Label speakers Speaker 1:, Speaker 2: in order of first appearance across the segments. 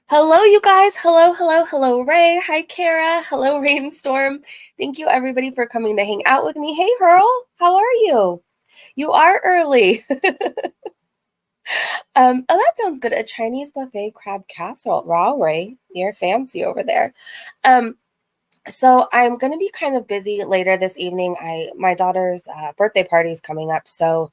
Speaker 1: Hello, you guys. Hello, hello, hello, Ray. Hi, Kara. Hello, Rainstorm. Thank you, everybody, for coming to hang out with me. Hey, Hurl, how are you? You are early. Oh, that sounds good. A Chinese buffet crab casserole. Wow, Ray, you're fancy over there. Um, so I'm gonna be kind of busy later this evening. My daughter's birthday party is coming up, so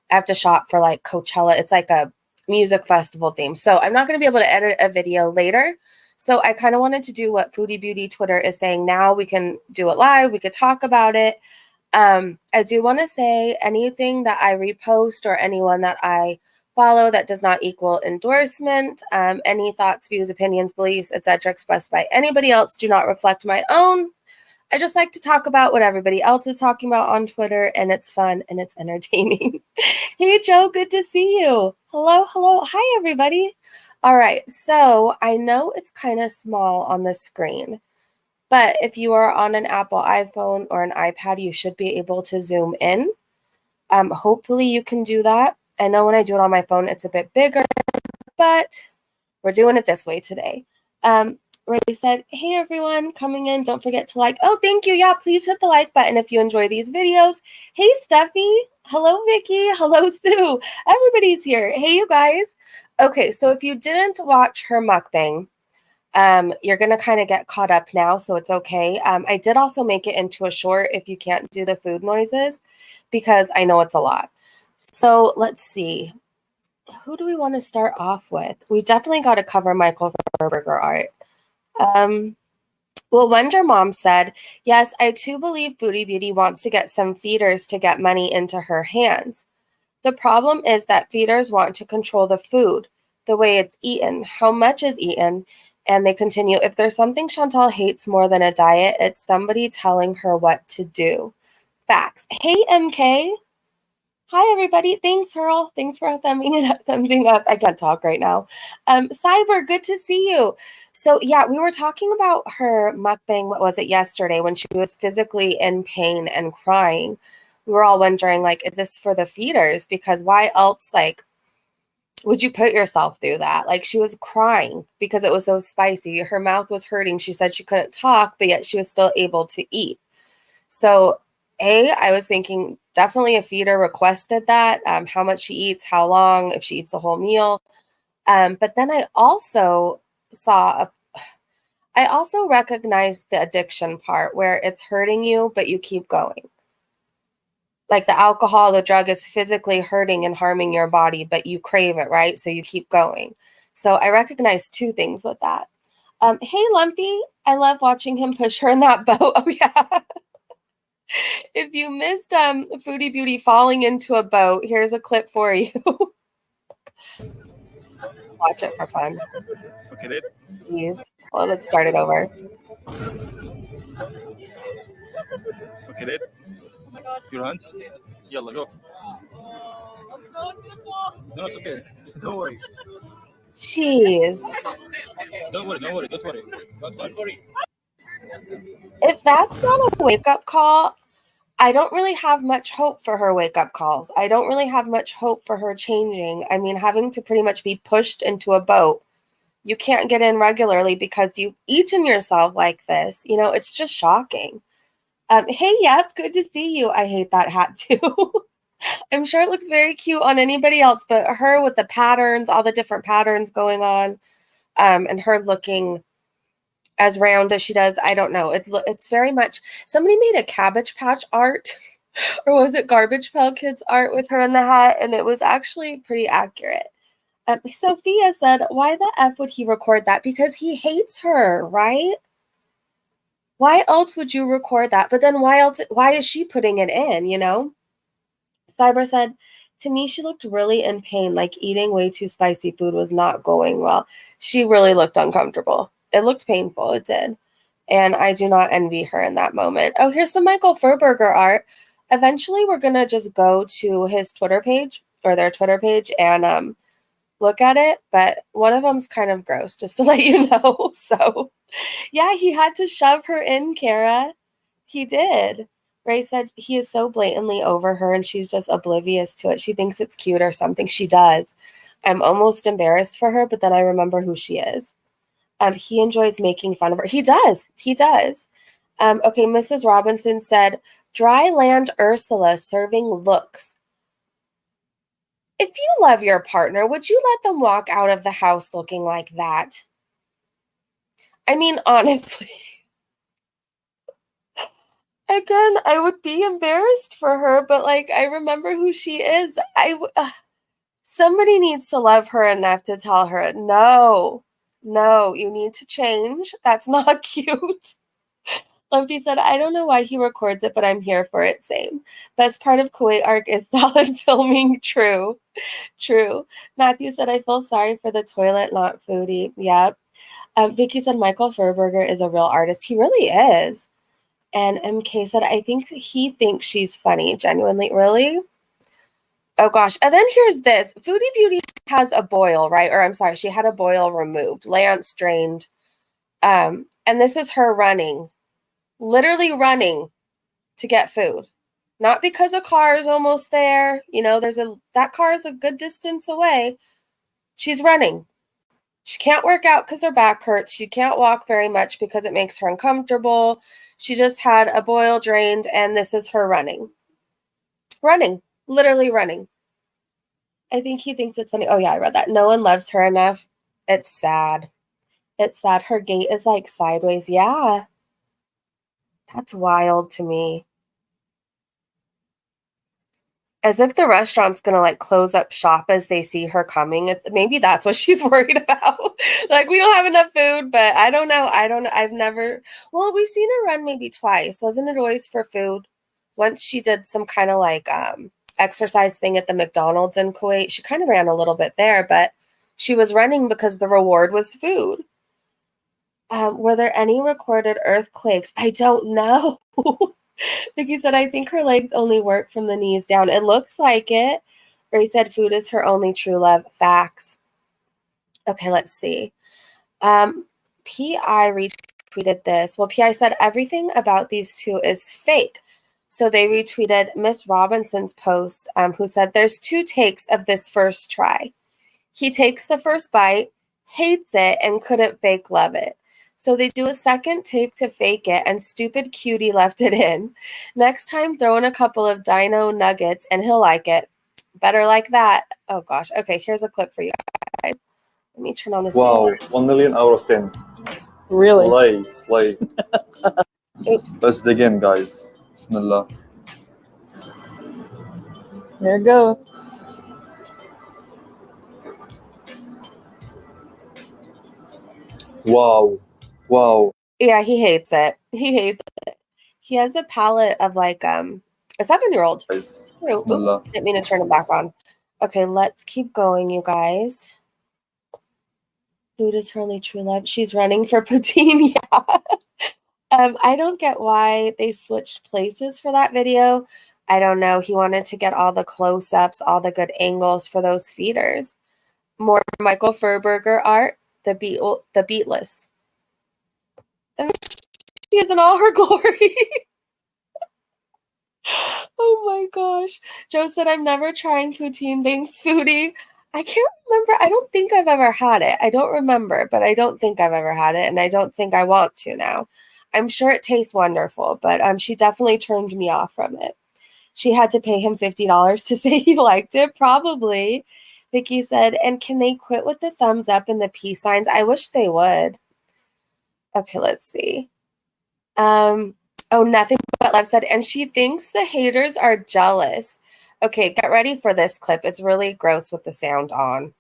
Speaker 1: I have to shop for like Coachella. It's like a music festival theme. So I'm not going to be able to edit a video later. So I kind of wanted to do what Foodie Beauty Twitter is saying now. We can do it live. We could talk about it. I do want to say anything that I repost or anyone that I follow that does not equal endorsement, any thoughts, views, opinions, beliefs, etc. expressed by anybody else do not reflect my own. I just like to talk about what everybody else is talking about on Twitter, and it's fun and it's entertaining. Hey, Joe, good to see you. Hello, hello. Hi, everybody. All right, so I know it's kind of small on the screen, but if you are on an Apple iPhone or an iPad, you should be able to zoom in. Hopefully you can do that. I know when I do it on my phone, it's a bit bigger, but we're doing it this way today. Ray said, hey everyone, coming in, don't forget to like. Oh, thank you. Yeah, please hit the like button if you enjoy these videos. Hey, Steffi. Hello, Vicky. Hello, Sue. Everybody's here. Hey, you guys. Okay, so if you didn't watch her mukbang, you're going to kind of get caught up now, so it's okay. I did also make it into a short if you can't do the food noises, because I know it's a lot. So let's see. Who do we want to start off with? We definitely got to cover Michael Burger art. Well, Wonder Mom said, yes, I too believe Foodie Beauty wants to get some feeders to get money into her hands. The problem is that feeders want to control the food, the way it's eaten, how much is eaten, and they continue, if there's something Chantal hates more than a diet, it's somebody telling her what to do. Facts. Hey, MK. Hi, everybody. Thanks, Hurl. Thanks for thumbsing up. I can't talk right now. Cyber, good to see you. So, yeah, we were talking about her mukbang, what was it, yesterday, when she was physically in pain and crying. We were all wondering, like, is this for the feeders? Because why else, like, would you put yourself through that? Like, she was crying because it was so spicy. Her mouth was hurting. She said she couldn't talk, but yet she was still able to eat. So, I was thinking definitely a feeder requested that, how much she eats, how long, if she eats the whole meal. But then I also recognized the addiction part where it's hurting you, but you keep going. Like the alcohol, the drug is physically hurting and harming your body, but you crave it, right? So you keep going. So I recognized two things with that. Hey, Lumpy, I love watching him push her in that boat. Oh, yeah. If you missed Foodie Beauty falling into a boat, here's a clip for you. Watch it for fun.
Speaker 2: Okay,
Speaker 1: Please. Well, let's start it over.
Speaker 2: okay, your hand. Yalla, go. No, it's okay. Don't worry.
Speaker 1: Jeez.
Speaker 2: Don't worry. Don't worry. Don't worry. Don't worry.
Speaker 1: If that's not a wake-up call, I don't really have much hope for her wake-up calls. I don't really have much hope for her changing. I mean, having to pretty much be pushed into a boat. You can't get in regularly because you've eaten yourself like this. You know, it's just shocking. Hey, yep, good to see you. I hate that hat too. I'm sure it looks very cute on anybody else, but her with the patterns, all the different patterns going on, and her looking as round as she does. I don't know. It's very much, somebody made a Cabbage Patch art, or was it Garbage Pail Kids art with her in the hat, and it was actually pretty accurate. Sophia said, why the F would he record that? Because he hates her, right? Why else would you record that? But then why is she putting it in, you know? Cyber said, to me, she looked really in pain, like eating way too spicy food was not going well. She really looked uncomfortable. It looked painful. It did. And I do not envy her in that moment. Oh, here's some Michael Furberger art. Eventually, we're going to just go to his Twitter page or their Twitter page and look at it. But one of them's kind of gross, just to let you know. So, yeah, he had to shove her in, Kara. He did. Ray said he is so blatantly over her and she's just oblivious to it. She thinks it's cute or something. She does. I'm almost embarrassed for her, but then I remember who she is. He enjoys making fun of her. He does. He does. Okay, Mrs. Robinson said, dry land Ursula serving looks. If you love your partner, would you let them walk out of the house looking like that? I mean, honestly, again, I would be embarrassed for her, but like, I remember who she is. Somebody needs to love her enough to tell her, no, you need to change. That's not cute. Lumpy said, I don't know why he records it, but I'm here for it. Same. Best part of Kuwait arc is solid filming. True. Matthew said, I feel sorry for the toilet, not Foodie. Yep. Vicky said, Michael Furberger is a real artist. He really is. And MK said, I think he thinks she's funny. Genuinely. Really? Oh, gosh. And then here's this. Foodie Beauty has a boil, right? Or I'm sorry, she had a boil removed. Lance drained. And this is her running. Literally running to get food. Not because a car is almost there. You know, that car is a good distance away. She's running. She can't work out because her back hurts. She can't walk very much because it makes her uncomfortable. She just had a boil drained, and this is her running. Running. Literally running. I think he thinks it's funny. Oh, yeah, I read that. No one loves her enough. It's sad. It's sad. Her gait is like sideways. Yeah. That's wild to me. As if the restaurant's gonna like close up shop as they see her coming. Maybe that's what she's worried about. Like, we don't have enough food, but I don't know. I've never. Well, we've seen her run maybe twice. Wasn't it always for food? Once she did some kind of like exercise thing at the McDonald's in Kuwait. She kind of ran a little bit there, but she was running because the reward was food. Were there any recorded earthquakes? I don't know. Vicky said, I think her legs only work from the knees down. It looks like it. Ray said, food is her only true love. Facts. Okay, let's see. PI retweeted this. Well, PI said, everything about these two is fake. So they retweeted Miss Robinson's post, who said, there's 2 takes of this first try. He takes the first bite, hates it, and couldn't fake love it. So they do a second take to fake it, and stupid cutie left it in. Next time, throw in a couple of dino nuggets, and he'll like it. Better like that. Oh, gosh. Okay, here's a clip for you guys. Let me turn on the
Speaker 3: Wow, 1 million out of 10.
Speaker 4: Really?
Speaker 3: Slay.
Speaker 1: Oops.
Speaker 3: Let's dig in, guys. Bismillah.
Speaker 4: There it goes.
Speaker 3: Wow.
Speaker 1: Yeah, he hates it. He hates it. He has the palate of like a 7-year-old.
Speaker 3: Guys,
Speaker 1: Oops,
Speaker 3: Bismillah.
Speaker 1: didn't mean to turn it back on. Okay, let's keep going, you guys. Food is her only true love. She's running for poutine. Yeah. I don't get why they switched places for that video. I don't know. He wanted to get all the close-ups, all the good angles for those feeders. More Michael Furberger art, the beatless. And she is in all her glory. Oh my gosh. Joe said, I'm never trying poutine. Thanks, Foodie. I can't remember. I don't think I've ever had it. I don't remember, but I don't think I've ever had it, and I don't think I want to now. I'm sure it tastes wonderful, but she definitely turned me off from it. She had to pay him $50 to say he liked it, probably. Vicky said, and can they quit with the thumbs up and the peace signs? I wish they would. Okay, let's see. Oh, nothing but love said, and she thinks the haters are jealous. Okay, get ready for this clip. It's really gross with the sound on.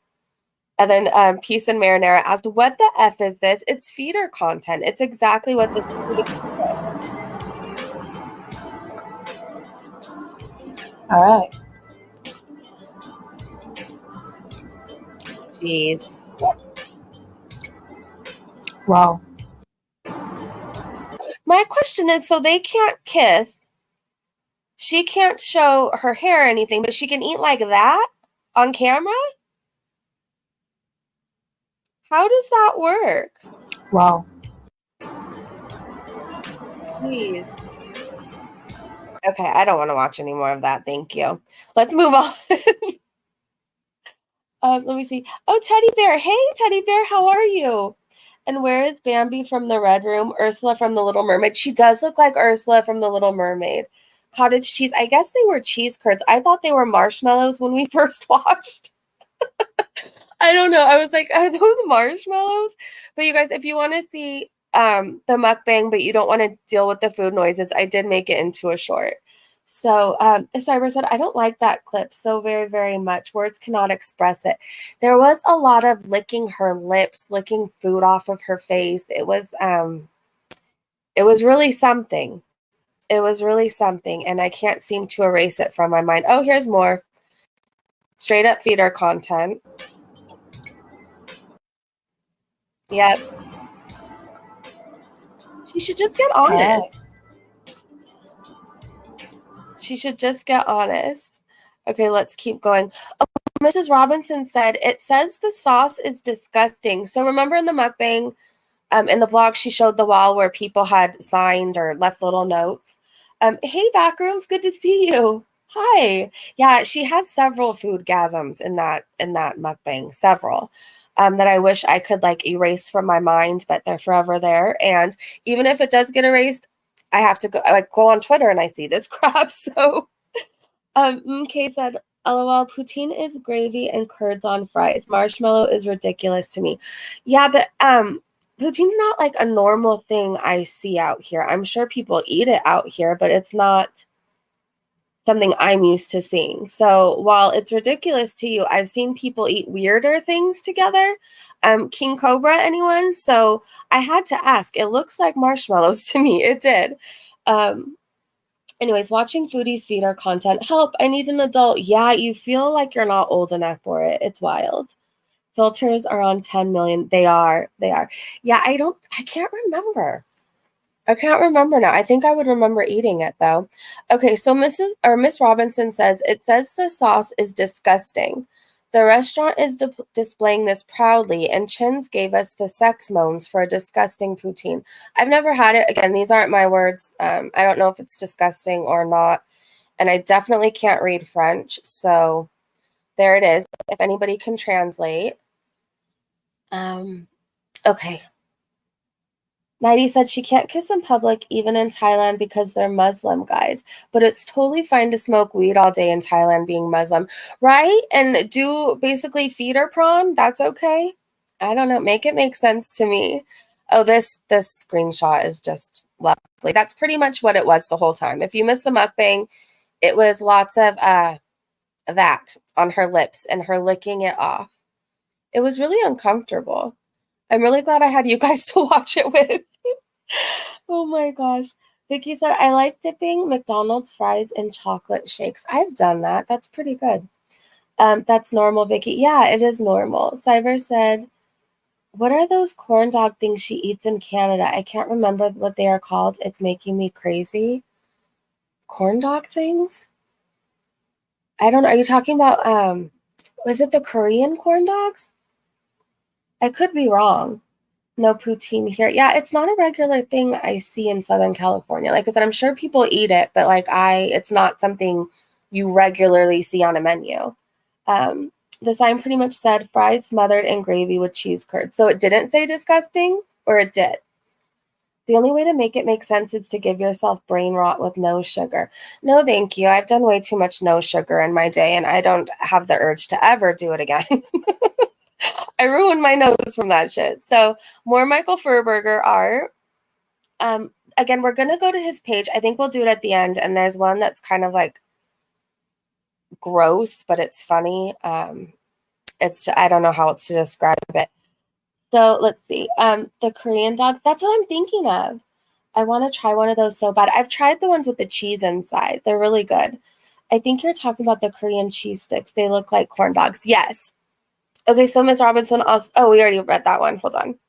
Speaker 1: And then Peace and Marinara asked, what the F is this? It's feeder content. It's exactly what this is.
Speaker 4: All right.
Speaker 1: Jeez.
Speaker 4: Wow.
Speaker 1: My question is, so they can't kiss. She can't show her hair or anything, but she can eat like that on camera? How does that work?
Speaker 4: Wow.
Speaker 1: Please. Okay, I don't want to watch any more of that. Thank you. Let's move on. Let me see. Oh, Teddy Bear. Hey, Teddy Bear, how are you? And where is Bambi from the Red Room? Ursula from the Little Mermaid. She does look like Ursula from the Little Mermaid. Cottage cheese. I guess they were cheese curds. I thought they were marshmallows when we first watched. I don't know. I was like, are those marshmallows? But you guys, if you want to see the mukbang, but you don't want to deal with the food noises, I did make it into a short. So Cyber said, I don't like that clip so very, very much. Words cannot express it. There was a lot of licking her lips, licking food off of her face. It was really something. It was really something, and I can't seem to erase it from my mind. Oh, here's more. Straight up feeder content. Yep. She should just get honest. She should just get honest. Okay, let's keep going. Oh, Mrs. Robinson said, it says the sauce is disgusting. So remember in the mukbang, in the vlog, she showed the wall where people had signed or left little notes. Hey, Backrooms, good to see you. Hi. Yeah, she has several foodgasms in that mukbang, several. That I wish I could like erase from my mind, but they're forever there. And even if it does get erased, I have to go on Twitter and I see this crap. So Kay said, LOL, poutine is gravy and curds on fries. Marshmallow is ridiculous to me. Yeah, but poutine's not like a normal thing I see out here. I'm sure people eat it out here, but it's not something I'm used to seeing. So while it's ridiculous to you, I've seen people eat weirder things together. King Cobra, anyone? So I had to ask. It looks like marshmallows to me. It did. Anyways, watching foodies feed our content. Help, I need an adult. Yeah, you feel like you're not old enough for it. It's wild. Filters are on 10 million. They are. Yeah, I can't remember. I can't remember now. I think I would remember eating it though. Okay, so Miss Robinson says, it says the sauce is disgusting. The restaurant is displaying this proudly, and Chins gave us the sex moans for a disgusting poutine. I've never had it. Again, these aren't my words. I don't know if it's disgusting or not, and I definitely can't read French, so there it is. If anybody can translate. Okay. Nighty said she can't kiss in public, even in Thailand, because they're Muslim guys. But it's totally fine to smoke weed all day in Thailand being Muslim, right? And do basically feeder prawn. That's okay. I don't know. Make it make sense to me. Oh, this screenshot is just lovely. That's pretty much what it was the whole time. If you missed the mukbang, it was lots of that on her lips and her licking it off. It was really uncomfortable. I'm really glad I had you guys to watch it with. Oh my gosh. Vicky said, I like dipping McDonald's fries in chocolate shakes. I've done that. That's pretty good. That's normal, Vicky. Yeah, it is normal. Cyber said, what are those corn dog things she eats in Canada? I can't remember what they are called. It's making me crazy. Corn dog things? I don't know. Are you talking about, was it the Korean corn dogs? I could be wrong. No poutine here. Yeah, it's not a regular thing I see in Southern California. Like I said, I'm sure people eat it, but it's not something you regularly see on a menu. The sign pretty much said fries smothered in gravy with cheese curds. So it didn't say disgusting, or it did. The only way to make it make sense is to give yourself brain rot with no sugar. No, thank you. I've done way too much no sugar in my day, and I don't have the urge to ever do it again. I ruined my nose from that shit. So more Michael Furberger art. Again, we're going to go to his page. I think we'll do it at the end. And there's one that's kind of like gross, but it's funny. I don't know how else to describe it. So let's see. The Korean dogs. That's what I'm thinking of. I want to try one of those so bad. I've tried the ones with the cheese inside. They're really good. I think you're talking about the Korean cheese sticks. They look like corn dogs. Yes. Okay, so Ms. Robinson also, oh, we already read that one. Hold on.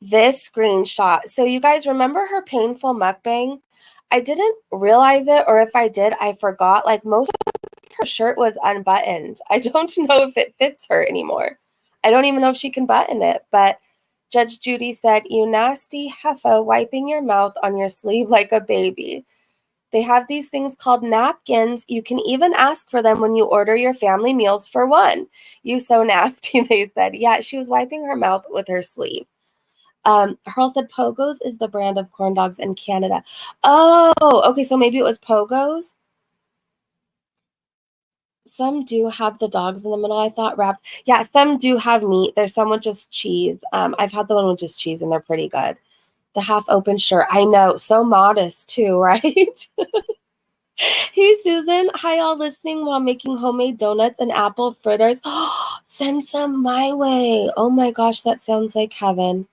Speaker 1: This screenshot. So you guys remember her painful mukbang? I didn't realize it, or if I did, I forgot. Like most of her shirt was unbuttoned. I don't know if it fits her anymore. I don't even know if she can button it, but Judge Judy said, you nasty heffa, wiping your mouth on your sleeve like a baby. They have these things called napkins. You can even ask for them when you order your family meals for one. You so nasty, they said. Yeah, she was wiping her mouth with her sleeve. Hurl said Pogo's is the brand of corn dogs in Canada. Oh, okay, so maybe it was Pogo's. Some do have the dogs in the middle, I thought, wrapped. Yeah, some do have meat. There's some with just cheese. I've had the one with just cheese, and they're pretty good. The half-open shirt. I know. So modest, too, right? Hey, Susan. Hi, all listening while making homemade donuts and apple fritters. Send some my way. Oh, my gosh, that sounds like heaven.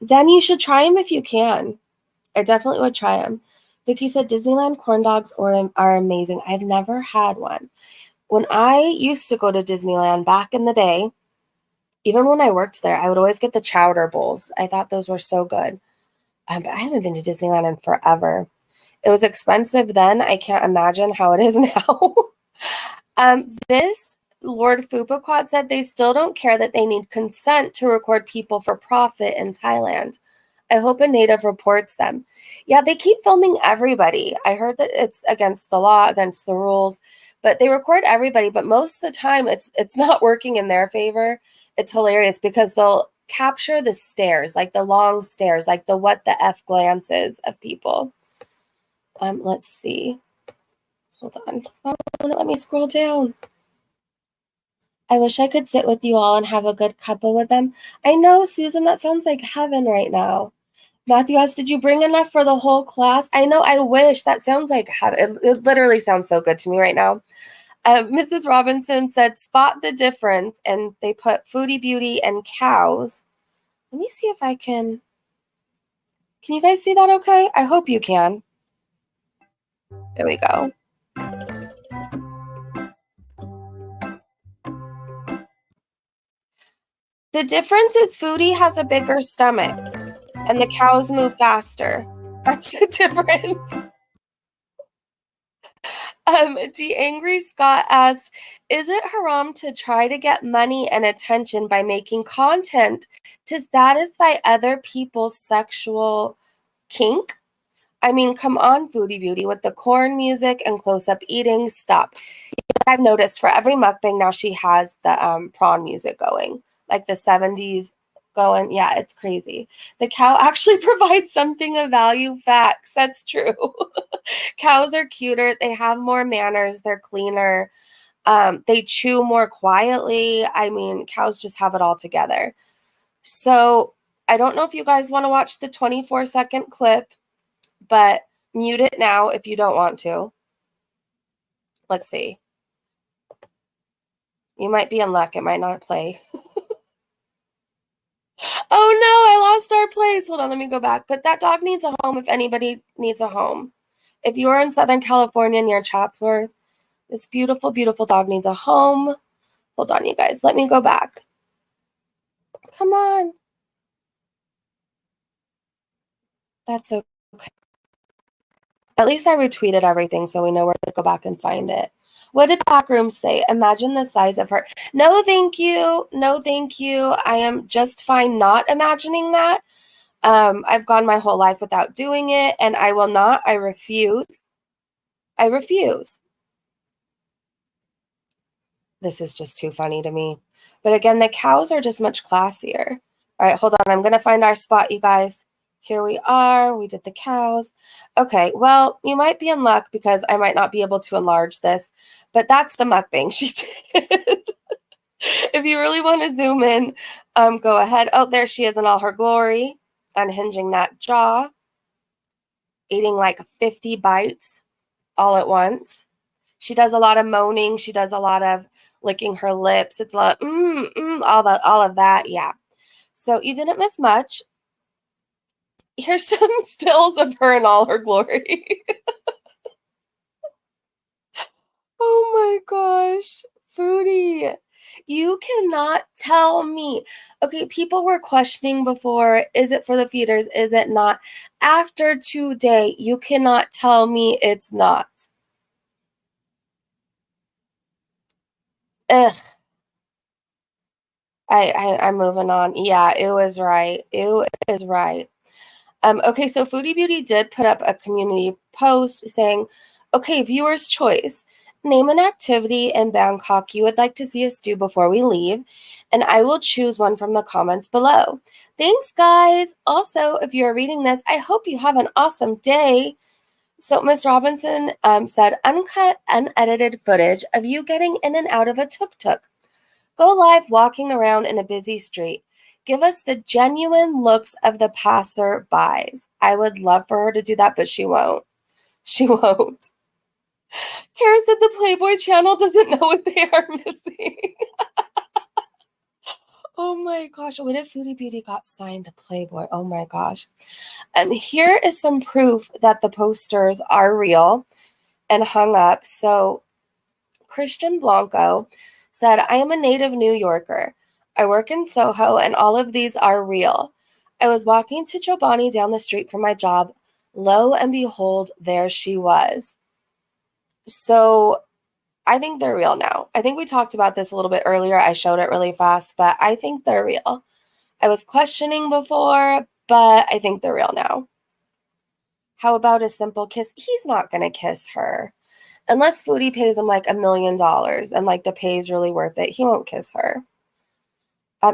Speaker 1: Zen, you should try them if you can. I definitely would try them. Vicky said Disneyland corn dogs are amazing. I've never had one. When I used to go to Disneyland back in the day, even when I worked there, I would always get the chowder bowls. I thought those were so good. But I haven't been to Disneyland in forever. It was expensive then. I can't imagine how it is now. This Lord Fupaquad said they still don't care that they need consent to record people for profit in Thailand. I hope a native reports them. Yeah, they keep filming everybody. I heard that it's against the law, against the rules, but they record everybody. But most of the time, it's not working in their favor. It's hilarious because they'll capture the stares, like the long stares, like the what the F glances of people. Let's see. Hold on. Oh, let me scroll down. I wish I could sit with you all and have a good cuppa with them. I know, Susan, that sounds like heaven right now. Matthew asked, did you bring enough for the whole class? I know, I wish. That sounds like heaven. It literally sounds so good to me right now. Mrs. Robinson said, spot the difference. And they put Foodie Beauty and cows. Let me see if I can. Can you guys see that okay? I hope you can. There we go. The difference is Foodie has a bigger stomach and the cows move faster. That's the difference. D. Angry Scott asked, is it haram to try to get money and attention by making content to satisfy other people's sexual kink? I mean, come on, Foodie Beauty, with the corn music and close-up eating, stop. I've noticed for every mukbang now she has the prawn music going, like the 70s going. Yeah, it's crazy. The cow actually provides something of value. Facts. That's true. Cows are cuter. They have more manners. They're cleaner. They chew more quietly. I mean, cows just have it all together. So I don't know if you guys want to watch the 24-second clip, but mute it now if you don't want to. Let's see. You might be in luck. It might not play. Oh no, I lost our place. Hold on, let me go back. But that dog needs a home if anybody needs a home. If you're in Southern California near Chatsworth, this beautiful, beautiful dog needs a home. Hold on, you guys. Let me go back. Come on. That's okay. At least I retweeted everything so we know where to go back and find it. What did the back room say? Imagine the size of her. No, thank you. No, thank you. I am just fine not imagining that. I've gone my whole life without doing it, and I will not. I refuse. I refuse. This is just too funny to me. But again, the cows are just much classier. All right, hold on. I'm going to find our spot, you guys. Here we are. We did the cows. Okay, well, you might be in luck because I might not be able to enlarge this, but that's the mukbang she did. If you really want to zoom in, go ahead. Oh, there she is in all her glory, unhinging that jaw, eating like 50 bites all at once. She does a lot of moaning. She does a lot of licking her lips. It's a lot, all of that. Yeah. So you didn't miss much. Here's some stills of her in all her glory. Oh my gosh. Foodie. You cannot tell me. Okay, people were questioning before, is it for the feeders? Is it not? After today, you cannot tell me it's not. Ugh. I'm moving on. Yeah, it was right. It is right. Okay, so Foodie Beauty did put up a community post saying, okay, viewer's choice. Name an activity in Bangkok you would like to see us do before we leave, and I will choose one from the comments below. Thanks, guys. Also, if you're reading this, I hope you have an awesome day. So Miss Robinson said, uncut, unedited footage of you getting in and out of a tuk-tuk. Go live walking around in a busy street. Give us the genuine looks of the passer-bys. I would love for her to do that, but she won't. She won't. Kara said the Playboy channel doesn't know what they are missing. Oh my gosh, what if Foodie Beauty got signed to Playboy? Oh my gosh. Here is some proof that the posters are real and hung up. So Christian Blanco said, I am a native New Yorker. I work in Soho, and all of these are real. I was walking to Chobani down the street for my job. Lo and behold, there she was. So I think they're real now. I think we talked about this a little bit earlier. I showed it really fast, but I think they're real. I was questioning before, but I think they're real now. How about a simple kiss? He's not going to kiss her. Unless Foodie pays him like $1 million and like the pay is really worth it, he won't kiss her.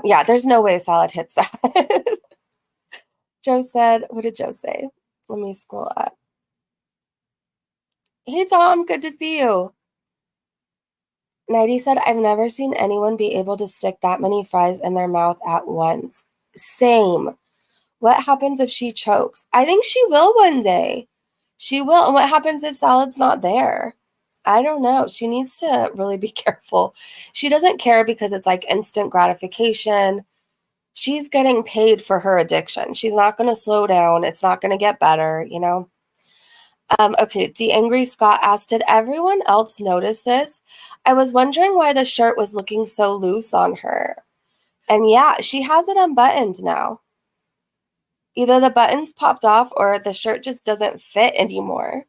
Speaker 1: Yeah, there's no way Salad hits that. Joe said, what did Joe say? Let me scroll up. Hey, Tom, good to see you. Nighty said, I've never seen anyone be able to stick that many fries in their mouth at once. Same. What happens if she chokes? I think she will one day. She will. And what happens if Salad's not there? I don't know. She needs to really be careful. She doesn't care because it's like instant gratification. She's getting paid for her addiction. She's not going to slow down. It's not going to get better, you know? Okay, D. Angry Scott asked, did everyone else notice this? I was wondering why the shirt was looking so loose on her. And yeah, she has it unbuttoned now. Either the buttons popped off or the shirt just doesn't fit anymore.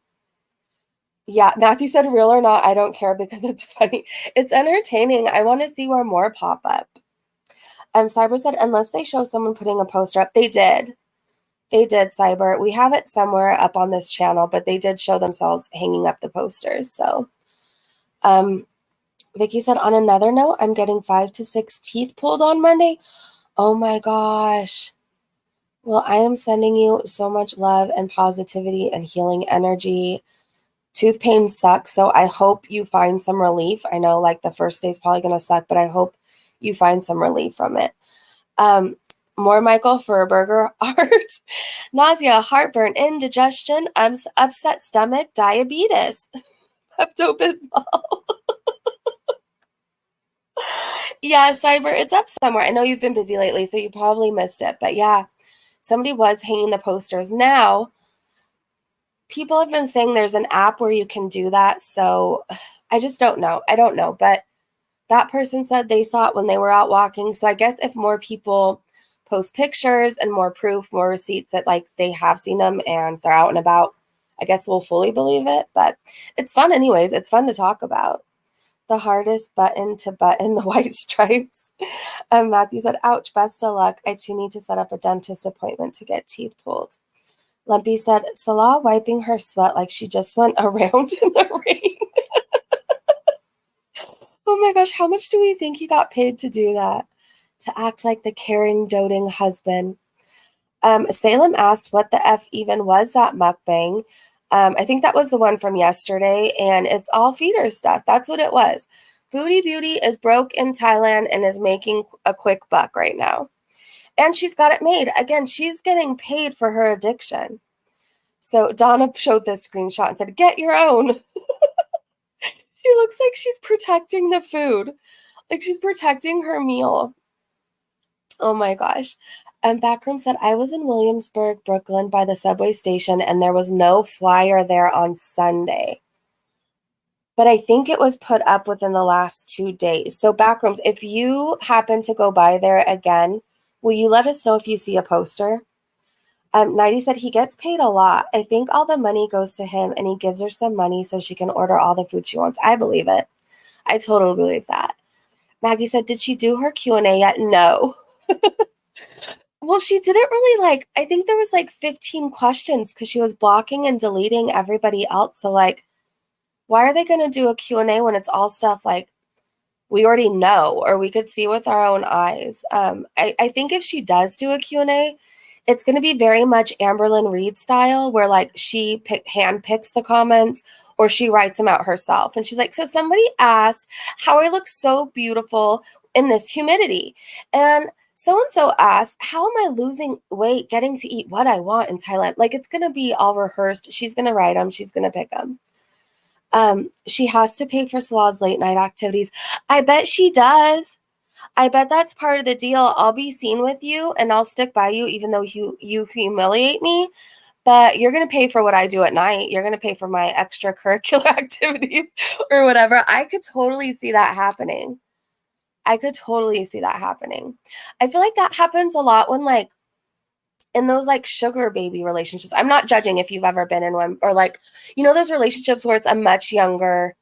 Speaker 1: Yeah, Matthew said, real or not, I don't care because it's funny. It's entertaining. I want to see where more pop up. Cyber said, unless they show someone putting a poster up. They did. They did, Cyber. We have it somewhere up on this channel, but they did show themselves hanging up the posters. So, Vicky said, on another note, I'm getting 5 to 6 teeth pulled on Monday. Oh my gosh. Well, I am sending you so much love and positivity and healing energy. Tooth pain sucks, so I hope you find some relief. I know like the first day is probably going to suck, but I hope you find some relief from it. More Michael Furberger art. Nausea, heartburn, indigestion, upset stomach, diabetes, Pepto-Bismol. Yeah, Cyber, it's up somewhere. I know you've been busy lately, so you probably missed it. But yeah, somebody was hanging the posters. Now, people have been saying there's an app where you can do that. So I just don't know. I don't know. But that person said they saw it when they were out walking. So I guess if more people post pictures and more proof, more receipts that like they have seen them and they're out and about, I guess we'll fully believe it. But it's fun anyways. It's fun to talk about. The hardest button to button the white stripes. Matthew said, ouch, best of luck. I too need to set up a dentist appointment to get teeth pulled. Lumpy said, Salah wiping her sweat like she just went around in the rain. Oh my gosh, how much do we think he got paid to do that? To act like the caring, doting husband. Salem asked what the F even was that mukbang. I think that was the one from yesterday, and it's all feeder stuff. That's what it was. Foodie Beauty is broke in Thailand and is making a quick buck right now. And she's got it made. Again, she's getting paid for her addiction. So Donna showed this screenshot and said, get your own. She looks like she's protecting the food. Like she's protecting her meal. Oh my gosh. And Backroom said, I was in Williamsburg, Brooklyn by the subway station, and there was no flyer there on Sunday. But I think it was put up within the last 2 days. So Backrooms, if you happen to go by there again, will you let us know if you see a poster? Nighty said he gets paid a lot. I think all the money goes to him, and he gives her some money so she can order all the food she wants. I believe it. I totally believe that. Maggie said, did she do her Q&A yet? No. Well, she didn't really like, I think there was like 15 questions because she was blocking and deleting everybody else. So like, why are they going to do a Q&A when it's all stuff like we already know or we could see with our own eyes? I think if she does do a Q&A, it's going to be very much Amberlynn Reid style where like she hand picks the comments or she writes them out herself. And she's like, so somebody asked how I look so beautiful in this humidity. And so-and-so asked, how am I losing weight, getting to eat what I want in Thailand? Like, it's going to be all rehearsed. She's going to write them. She's going to pick them. She has to pay for Salah's late night activities. I bet she does. I bet that's part of the deal. I'll be seen with you and I'll stick by you even though you humiliate me. But you're going to pay for what I do at night. You're going to pay for my extracurricular activities or whatever. I could totally see that happening. I could totally see that happening. I feel like that happens a lot when like in those like sugar baby relationships. I'm not judging if you've ever been in one or like, you know, those relationships where it's a much younger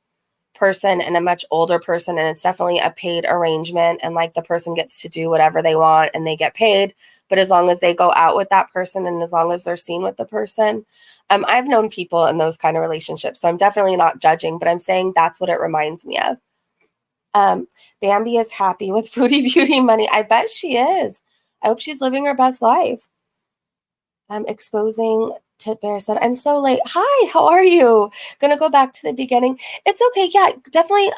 Speaker 1: person and a much older person and it's definitely a paid arrangement and like the person gets to do whatever they want and they get paid, but as long as they go out with that person and as long as they're seen with the person. I've known people in those kind of relationships, so I'm definitely not judging, but I'm saying that's what it reminds me of. Bambi is happy with Foodie Beauty money. I bet she is. I hope she's living her best life. Exposing Tit Bear said, I'm so late. Hi, how are you? Gonna go back to the beginning. It's okay. Yeah, definitely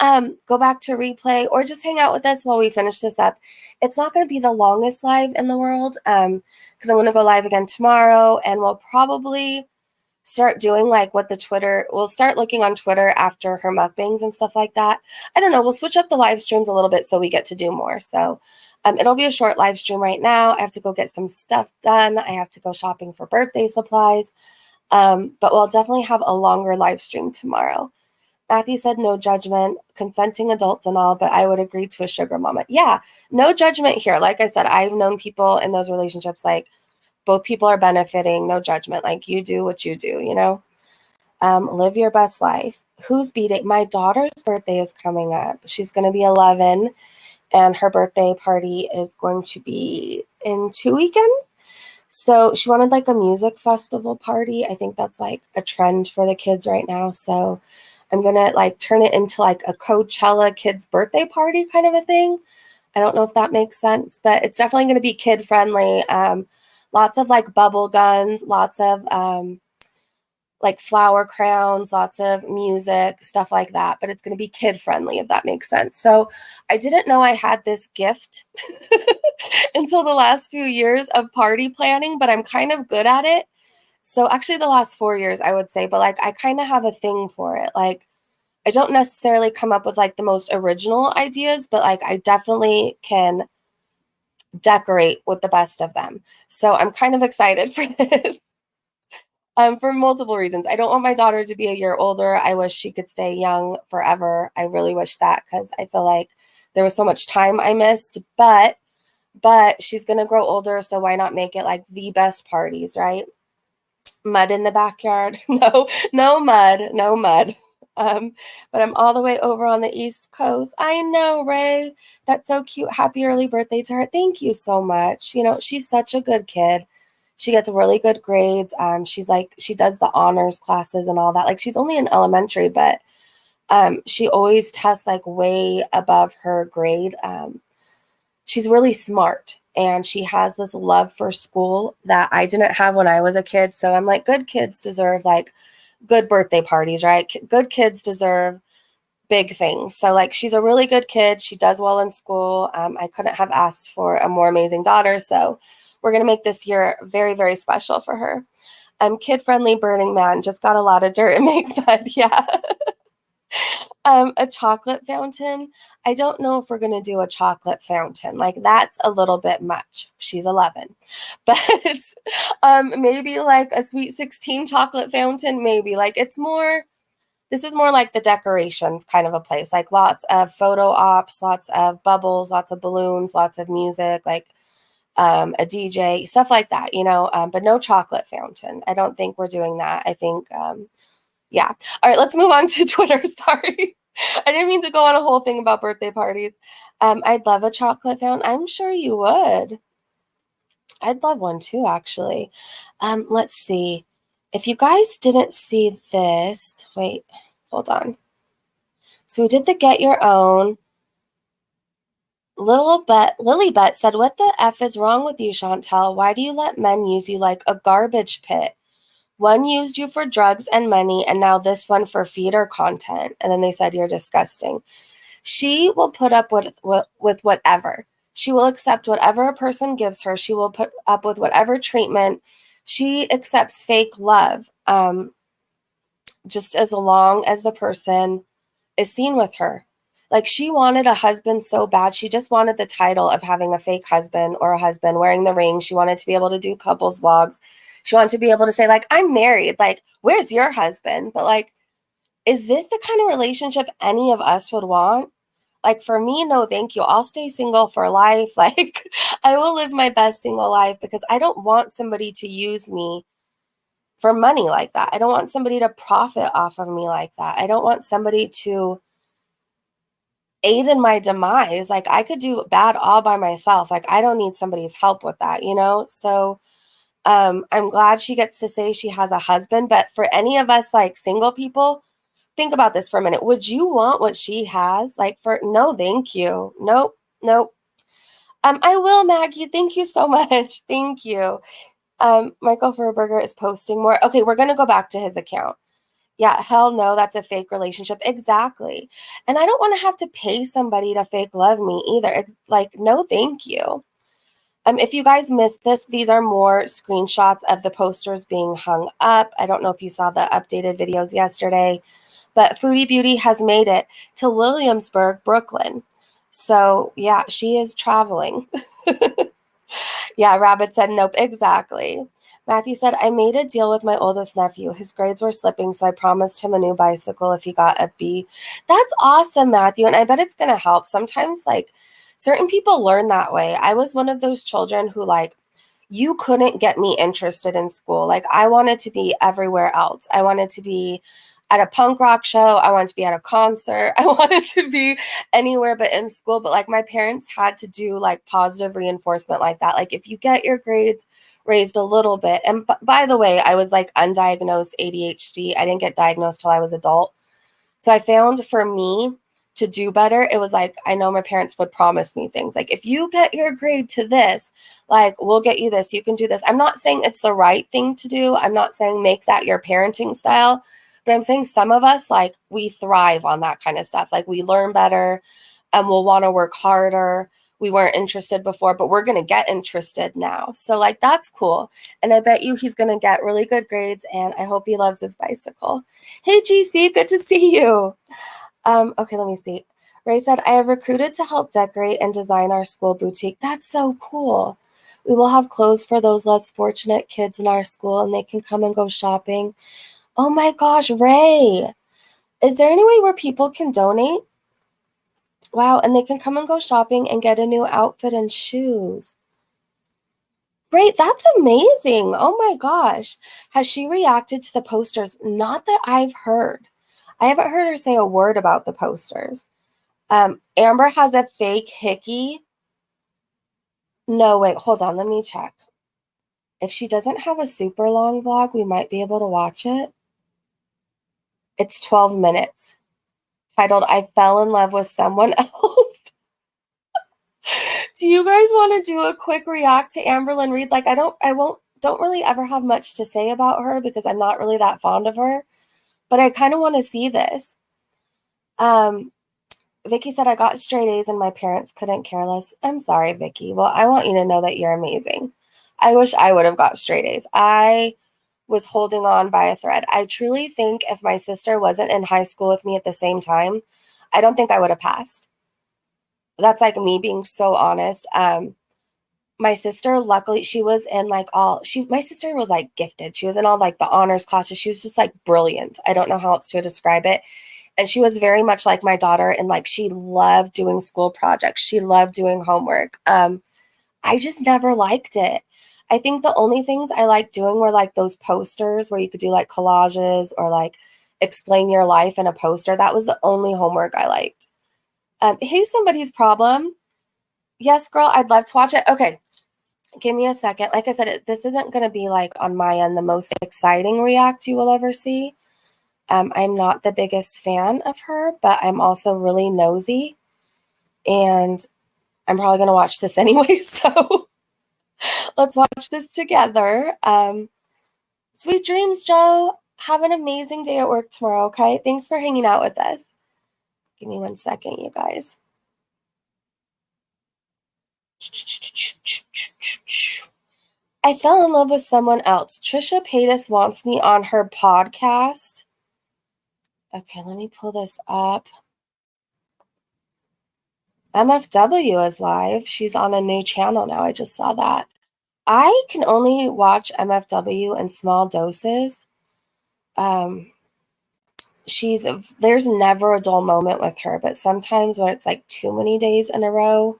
Speaker 1: go back to replay or just hang out with us while we finish this up. It's not going to be the longest live in the world because I'm going to go live again tomorrow and we'll probably start doing like what the Twitter, we'll start looking on Twitter after her mukbangs and stuff like that. I don't know. We'll switch up the live streams a little bit so we get to do more. So it'll be a short live stream right now. I have to go get some stuff done. I have to go shopping for birthday supplies. But we'll definitely have a longer live stream tomorrow. Matthew said no judgment, consenting adults and all, but I would agree to a sugar mama. Yeah, no judgment here. Like I said, I've known people in those relationships, like both people are benefiting, no judgment. Like you do what you do, you know? Live your best life. Who's beating? My daughter's birthday is coming up. She's going to be 11. And her birthday party is going to be in 2 weekends. So she wanted like a music festival party. I think that's like a trend for the kids right now. So I'm going to like turn it into like a Coachella kids birthday party kind of a thing. I don't know if that makes sense, but it's definitely going to be kid friendly. Lots of like bubble guns, lots of like flower crowns, lots of music, stuff like that. But it's going to be kid friendly, if that makes sense. So I didn't know I had this gift until the last few years of party planning, but I'm kind of good at it. So actually the last 4 years, I would say, but like I kind of have a thing for it. Like I don't necessarily come up with like the most original ideas, but like I definitely can decorate with the best of them. So I'm kind of excited for this. For multiple reasons. I don't want my daughter to be a year older. I wish she could stay young forever. I really wish that because I feel like there was so much time I missed, but she's going to grow older. So why not make it like the best parties, right? Mud in the backyard. No mud, no mud. But I'm all the way over on the East Coast. I know, Ray. That's so cute. Happy early birthday to her. Thank you so much. You know, she's such a good kid. She gets really good grades. She's like, she does the honors classes and all that. Like she's only in elementary, but she always tests like way above her grade. She's really smart and she has this love for school that I didn't have when I was a kid. So I'm like, good kids deserve like good birthday parties, right? Good kids deserve big things. So like she's a really good kid. She does well in school. I couldn't have asked for a more amazing daughter. So we're going to make this year very, very special for her. Kid-friendly Burning Man. Just got a lot of dirt and make mud. Yeah. A chocolate fountain. I don't know if we're going to do a chocolate fountain. Like that's a little bit much. She's 11. But maybe like a Sweet 16 chocolate fountain. Maybe like it's more, this is more like the decorations kind of a place. Like lots of photo ops, lots of bubbles, lots of balloons, lots of music, like a DJ, stuff like that, you know, but no chocolate fountain. I don't think we're doing that. I think, yeah. All right, let's move on to Twitter. Sorry. I didn't mean to go on a whole thing about birthday parties. I'd love a chocolate fountain. I'm sure you would. I'd love one too, actually. Let's see. If you guys didn't see this, wait, hold on. So we did the get your own. Lilybet said, "What the F is wrong with you, Chantel? Why do you let men use you like a garbage pit? One used you for drugs and money, and now this one for feeder content." And then they said, "You're disgusting." She will put up with whatever. She will accept whatever a person gives her. She will put up with whatever treatment. She accepts fake love, just as long as the person is seen with her. Like, she wanted a husband so bad. She just wanted the title of having a fake husband or a husband wearing the ring. She wanted to be able to do couples vlogs. She wanted to be able to say, like, I'm married. Like, where's your husband? But, like, is this the kind of relationship any of us would want? Like, for me, no, thank you. I'll stay single for life. Like, I will live my best single life because I don't want somebody to use me for money like that. I don't want somebody to profit off of me like that. I don't want somebody to aid in my demise. Like, I could do bad all by myself. Like, I don't need somebody's help with that, you know? So I'm glad she gets to say she has a husband. But for any of us, like, single people, think about this for a minute. Would you want what she has? Like, no, thank you. Nope, nope. I will, Maggie. Thank you so much. Thank you. Michael Furberger is posting more. Okay, we're going to go back to his account. Yeah, hell no, that's a fake relationship. Exactly. And I don't want to have to pay somebody to fake love me either. It's like, no, thank you. If you guys missed this, these are more screenshots of the posters being hung up. I don't know if you saw the updated videos yesterday, but Foodie Beauty has made it to Williamsburg, Brooklyn. So yeah, she is traveling. Yeah, Rabbit said, nope, exactly. Matthew said, I made a deal with my oldest nephew. His grades were slipping, so I promised him a new bicycle if he got a B. That's awesome, Matthew, and I bet it's going to help. Sometimes, like, certain people learn that way. I was one of those children who, like, you couldn't get me interested in school. Like, I wanted to be everywhere else. I wanted to be at a punk rock show. I wanted to be at a concert. I wanted to be anywhere but in school. But, like, my parents had to do, like, positive reinforcement like that. Like, if you get your grades raised a little bit, and by the way, I was, like, undiagnosed ADHD. I didn't get diagnosed till I was adult. So I found for me to do better, it was like, I know my parents would promise me things like, if you get your grade to this, like, we'll get you this, you can do this. I'm not saying it's the right thing to do. I'm not saying make that your parenting style, but I'm saying some of us, like, we thrive on that kind of stuff. Like, we learn better and we'll want to work harder. We weren't interested before, but we're going to get interested now. So, like, that's cool. And I bet you he's going to get really good grades, and I hope he loves his bicycle. Hey, GC, good to see you. Okay, let me see. Ray said, I have recruited to help decorate and design our school boutique. That's so cool. We will have clothes for those less fortunate kids in our school, and they can come and go shopping. Oh my gosh, Ray. Is there any way where people can donate? Wow, and they can come and go shopping and get a new outfit and shoes. Great, that's amazing. Oh my gosh. Has she reacted to the posters? Not that I've heard. I haven't heard her say a word about the posters. Amber has a fake hickey. No, wait, hold on. Let me check. If she doesn't have a super long vlog, we might be able to watch it. It's 12 minutes. Titled, I Fell in Love with Someone Else. Do you guys want to do a quick react to Amberlynn Reid? Like, I don't really ever have much to say about her because I'm not really that fond of her, but I kind of want to see this. Vicky said, I got straight A's and my parents couldn't care less. I'm sorry, Vicky. Well, I want you to know that you're amazing. I wish I would have got straight A's. I was holding on by a thread. I truly think if my sister wasn't in high school with me at the same time, I don't think I would have passed. That's like me being so honest. My sister, luckily, she was in like my sister was like gifted. She was in all like the honors classes. She was just like brilliant. I don't know how else to describe it. And she was very much like my daughter. And like, she loved doing school projects. She loved doing homework. I just never liked it. I think the only things I liked doing were like those posters where you could do like collages or like explain your life in a poster. That was the only homework I liked. Hey, Somebody's Problem. Yes, girl, I'd love to watch it. Okay. Give me a second. Like I said, this isn't going to be like on my end the most exciting react you will ever see. I'm not the biggest fan of her, but I'm also really nosy, and I'm probably going to watch this anyway. So let's watch this together. Sweet dreams, Joe. Have an amazing day at work tomorrow, okay? Thanks for hanging out with us. Give me 1 second, you guys. I fell in love with someone else. Trisha Paytas wants me on her podcast. Okay, let me pull this up. MFW is live. She's on a new channel now. I just saw that. I can only watch MFW in small doses. There's never a dull moment with her, but sometimes when it's like too many days in a row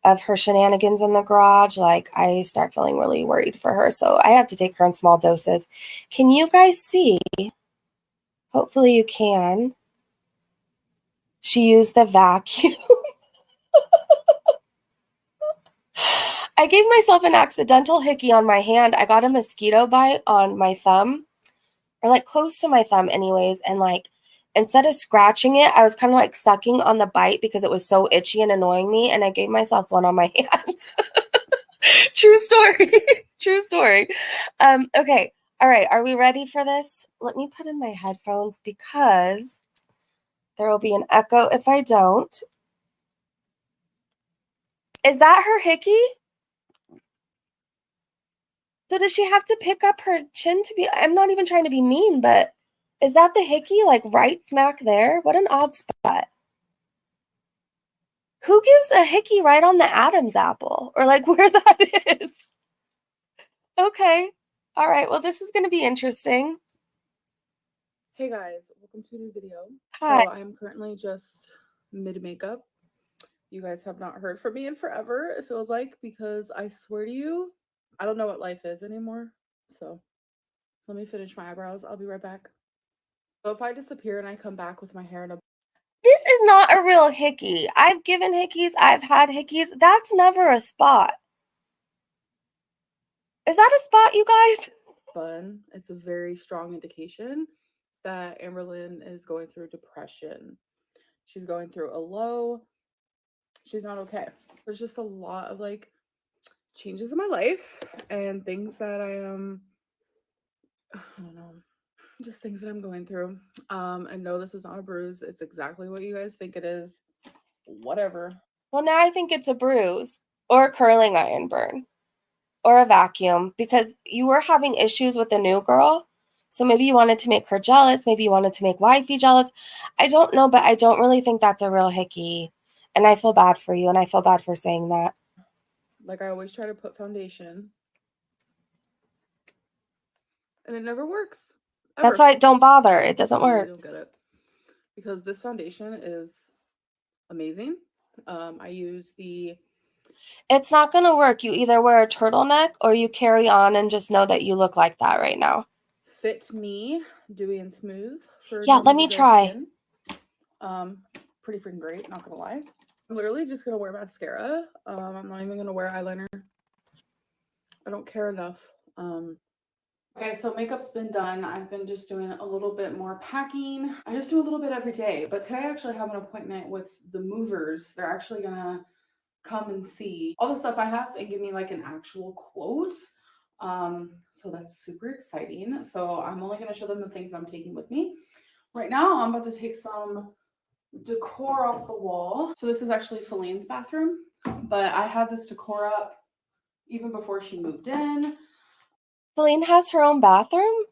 Speaker 1: of her shenanigans in the garage, like I start feeling really worried for her. So I have to take her in small doses. Can you guys see? Hopefully you can. She used the vacuum. I gave myself an accidental hickey on my hand. I got a mosquito bite on my thumb, or like close to my thumb anyways, and like instead of scratching it, I was kind of like sucking on the bite because it was so itchy and annoying me, and I gave myself one on my hand. True story. True story. Okay. All right. Are we ready for this? Let me put in my headphones because there will be an echo if I don't. Is that her hickey? So does she have to pick up her chin to be? I'm not even trying to be mean, but is that the hickey, like right smack there? What an odd spot. Who gives a hickey right on the Adam's apple? Or like where that is? Okay. All right. Well, this is going to be interesting.
Speaker 5: Hey guys, welcome to a new video.
Speaker 1: Hi.
Speaker 5: So I'm currently just mid-makeup. You guys have not heard from me in forever, it feels like, because I swear to you, I don't know what life is anymore. So let me finish my eyebrows. I'll be right back. So if I disappear and I come back with my hair in a...
Speaker 1: This is not a real hickey. I've given hickeys. I've had hickeys. That's never a spot. Is that a spot, you guys?
Speaker 5: bun, it's a very strong indication that Amberlynn is going through depression. She's going through a low. She's not okay. There's just a lot of like changes in my life and things that I don't know, just things that I'm going through. And no, this is not a bruise. It's exactly what you guys think it is. Whatever.
Speaker 1: Well, now I think it's a bruise or a curling iron burn or a vacuum because you were having issues with the new girl. So maybe you wanted to make her jealous. Maybe you wanted to make wifey jealous. I don't know, but I don't really think that's a real hickey. And I feel bad for you, and I feel bad for saying that.
Speaker 5: Like I always try to put foundation. And it never works. Ever.
Speaker 1: That's why don't bother. It doesn't
Speaker 5: I really
Speaker 1: work.
Speaker 5: don't get it. Because this foundation is amazing. I use the...
Speaker 1: It's not going to work. You either wear a turtleneck or you carry on and just know that you look like that right now.
Speaker 5: Fit Me Dewy and Smooth for
Speaker 1: Yeah, let me try.
Speaker 5: skin. Pretty freaking great, not gonna lie. I'm literally just gonna wear mascara. I'm not even gonna wear eyeliner. I don't care enough. Okay, so makeup's been done. I've been just doing a little bit more packing. I just do a little bit every day, but today I actually have an appointment with the movers. They're actually gonna come and see all the stuff I have and give me like an actual quote. So that's super exciting. So I'm only gonna show them the things I'm taking with me. Right now, I'm about to take some decor off the wall. So this is actually Feline's bathroom, but I had this decor up even before she moved in.
Speaker 1: Feline has her own bathroom?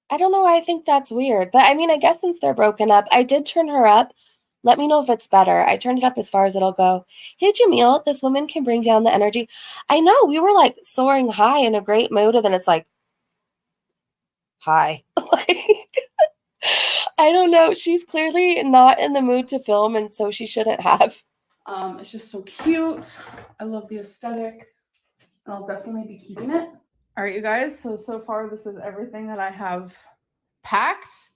Speaker 1: I don't know why I think that's weird, but I mean, I guess since they're broken up, I did turn her up. Let me know if it's better. I turned it up as far as it'll go. Hey, Jamil, this woman can bring down the energy. I know, we were like soaring high in a great mood, and then it's like, hi. Like, I don't know. She's clearly not in the mood to film, and so she shouldn't have.
Speaker 5: It's just so cute. I love the aesthetic, and I'll definitely be keeping it. All right, you guys. So far, this is everything that I have packed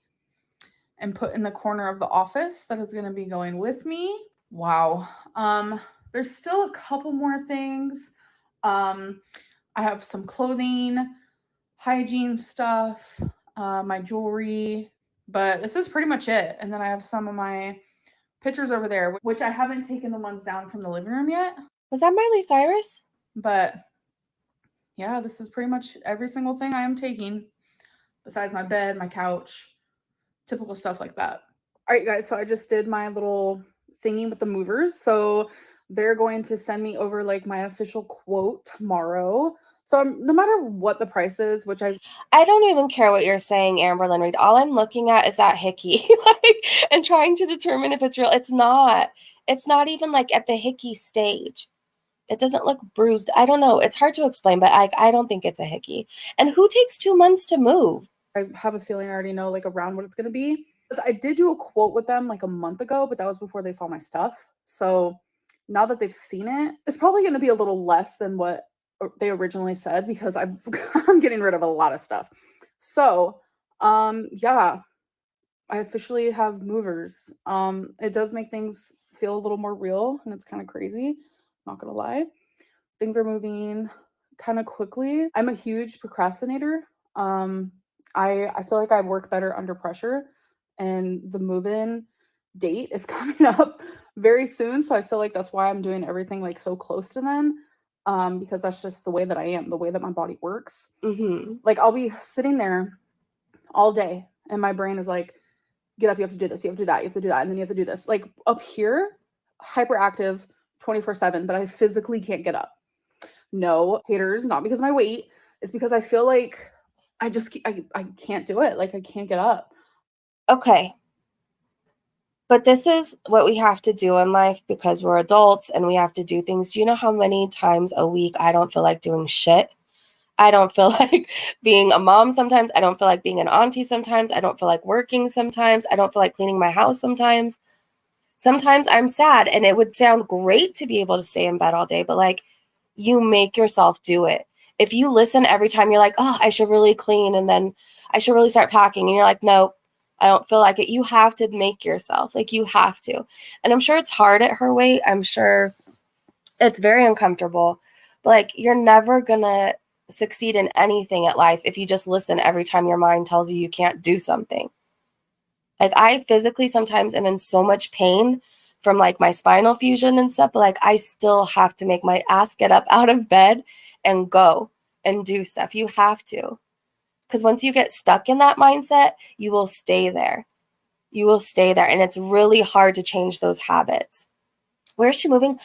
Speaker 5: and put in the corner of the office that is going to be going with me. Wow. There's still a couple more things. I have some clothing, hygiene stuff, my jewelry, but this is pretty much it. And then I have some of my pictures over there, which I haven't taken the ones down from the living room yet.
Speaker 1: Was that Miley Cyrus?
Speaker 5: But yeah, this is pretty much every single thing I am taking, besides my bed, my couch, typical stuff like that. All right, guys, so I just did my little thingy with the movers. So they're going to send me over like my official quote tomorrow. So no matter what the price is, which
Speaker 1: I don't even care what you're saying, Amberlynn Reid. All I'm looking at is that hickey, like, and trying to determine if it's real. It's not. It's not even like at the hickey stage. It doesn't look bruised. I don't know. It's hard to explain, but I don't think it's a hickey. And who takes 2 months to move?
Speaker 5: I have a feeling I already know like around what it's going to be. I did do a quote with them like a month ago, but that was before they saw my stuff. So now that they've seen it, it's probably going to be a little less than what they originally said because I'm getting rid of a lot of stuff. So, yeah, I officially have movers. It does make things feel a little more real and it's kind of crazy. Not going to lie. Things are moving kind of quickly. I'm a huge procrastinator. I feel like I work better under pressure, and the move-in date is coming up very soon. So I feel like that's why I'm doing everything like so close to then, because that's just the way that I am, the way that my body works. Like I'll be sitting there all day, and my brain is like, "Get up! You have to do this. You have to do that. You have to do that, and then you have to do this." Like up here, hyperactive 24/7, but I physically can't get up. No haters, not because of my weight. It's because I feel like I can't do it. Like I can't get up.
Speaker 1: Okay. But this is what we have to do in life because we're adults and we have to do things. Do you know how many times a week I don't feel like doing shit? I don't feel like being a mom sometimes. I don't feel like being an auntie sometimes. I don't feel like working sometimes. I don't feel like cleaning my house sometimes. Sometimes I'm sad, and it would sound great to be able to stay in bed all day, but like you make yourself do it. If you listen every time you're like, oh, I should really clean and then I should really start packing, and you're like, no, I don't feel like it. You have to make yourself, like you have to. And I'm sure it's hard at her weight. I'm sure it's very uncomfortable, but like you're never gonna succeed in anything at life if you just listen every time your mind tells you you can't do something. Like I physically sometimes am in so much pain from like my spinal fusion and stuff, but like I still have to make my ass get up out of bed and go and do stuff. You have to. Because once you get stuck in that mindset, you will stay there. You will stay there. And it's really hard to change those habits. Where is she moving?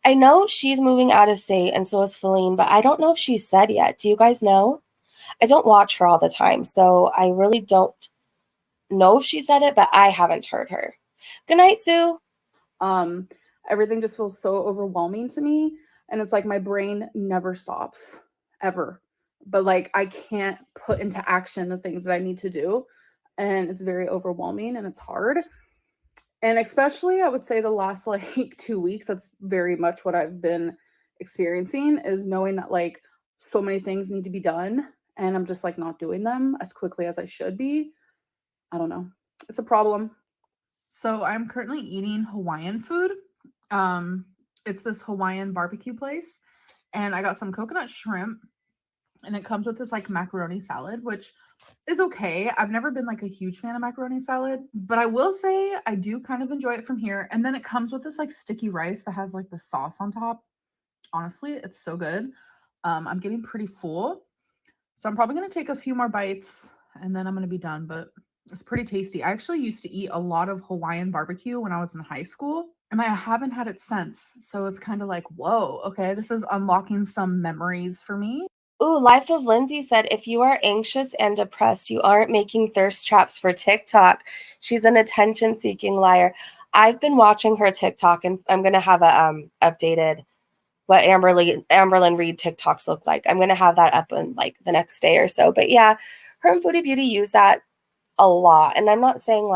Speaker 1: I know she's moving out of state, and so is Feline, but I don't know if she's said yet. Do you guys know? I don't watch her all the time, so I really don't know if she said it, but I haven't heard her. Good night, Sue.
Speaker 5: Everything just feels so overwhelming to me, and it's like my brain never stops ever, but like I can't put into action the things that I need to do, and it's very overwhelming and it's hard. And especially I would say the last like 2 weeks, that's very much what I've been experiencing, is knowing that like so many things need to be done and I'm just like not doing them as quickly as I should be. I don't know. It's a problem. So I'm currently eating Hawaiian food. It's this Hawaiian barbecue place, and I got some coconut shrimp, and it comes with this like macaroni salad, which is okay. I've never been like a huge fan of macaroni salad, but I will say I do kind of enjoy it from here. And then it comes with this like sticky rice that has like the sauce on top. Honestly, it's so good. I'm getting pretty full, so I'm probably going to take a few more bites and then I'm going to be done, but it's pretty tasty. I actually used to eat a lot of Hawaiian barbecue when I was in high school, and I haven't had it since. So it's kind of like, whoa, okay, this is unlocking some memories for me.
Speaker 1: Ooh, Life of Lindsay said, if you are anxious and depressed, you aren't making thirst traps for TikTok. She's an attention-seeking liar. I've been watching her TikTok, and I'm going to have a updated what Amberlynn Reid TikToks look like. I'm going to have that up in like the next day or so. But yeah, her and Foodie Beauty use that a lot. And I'm not saying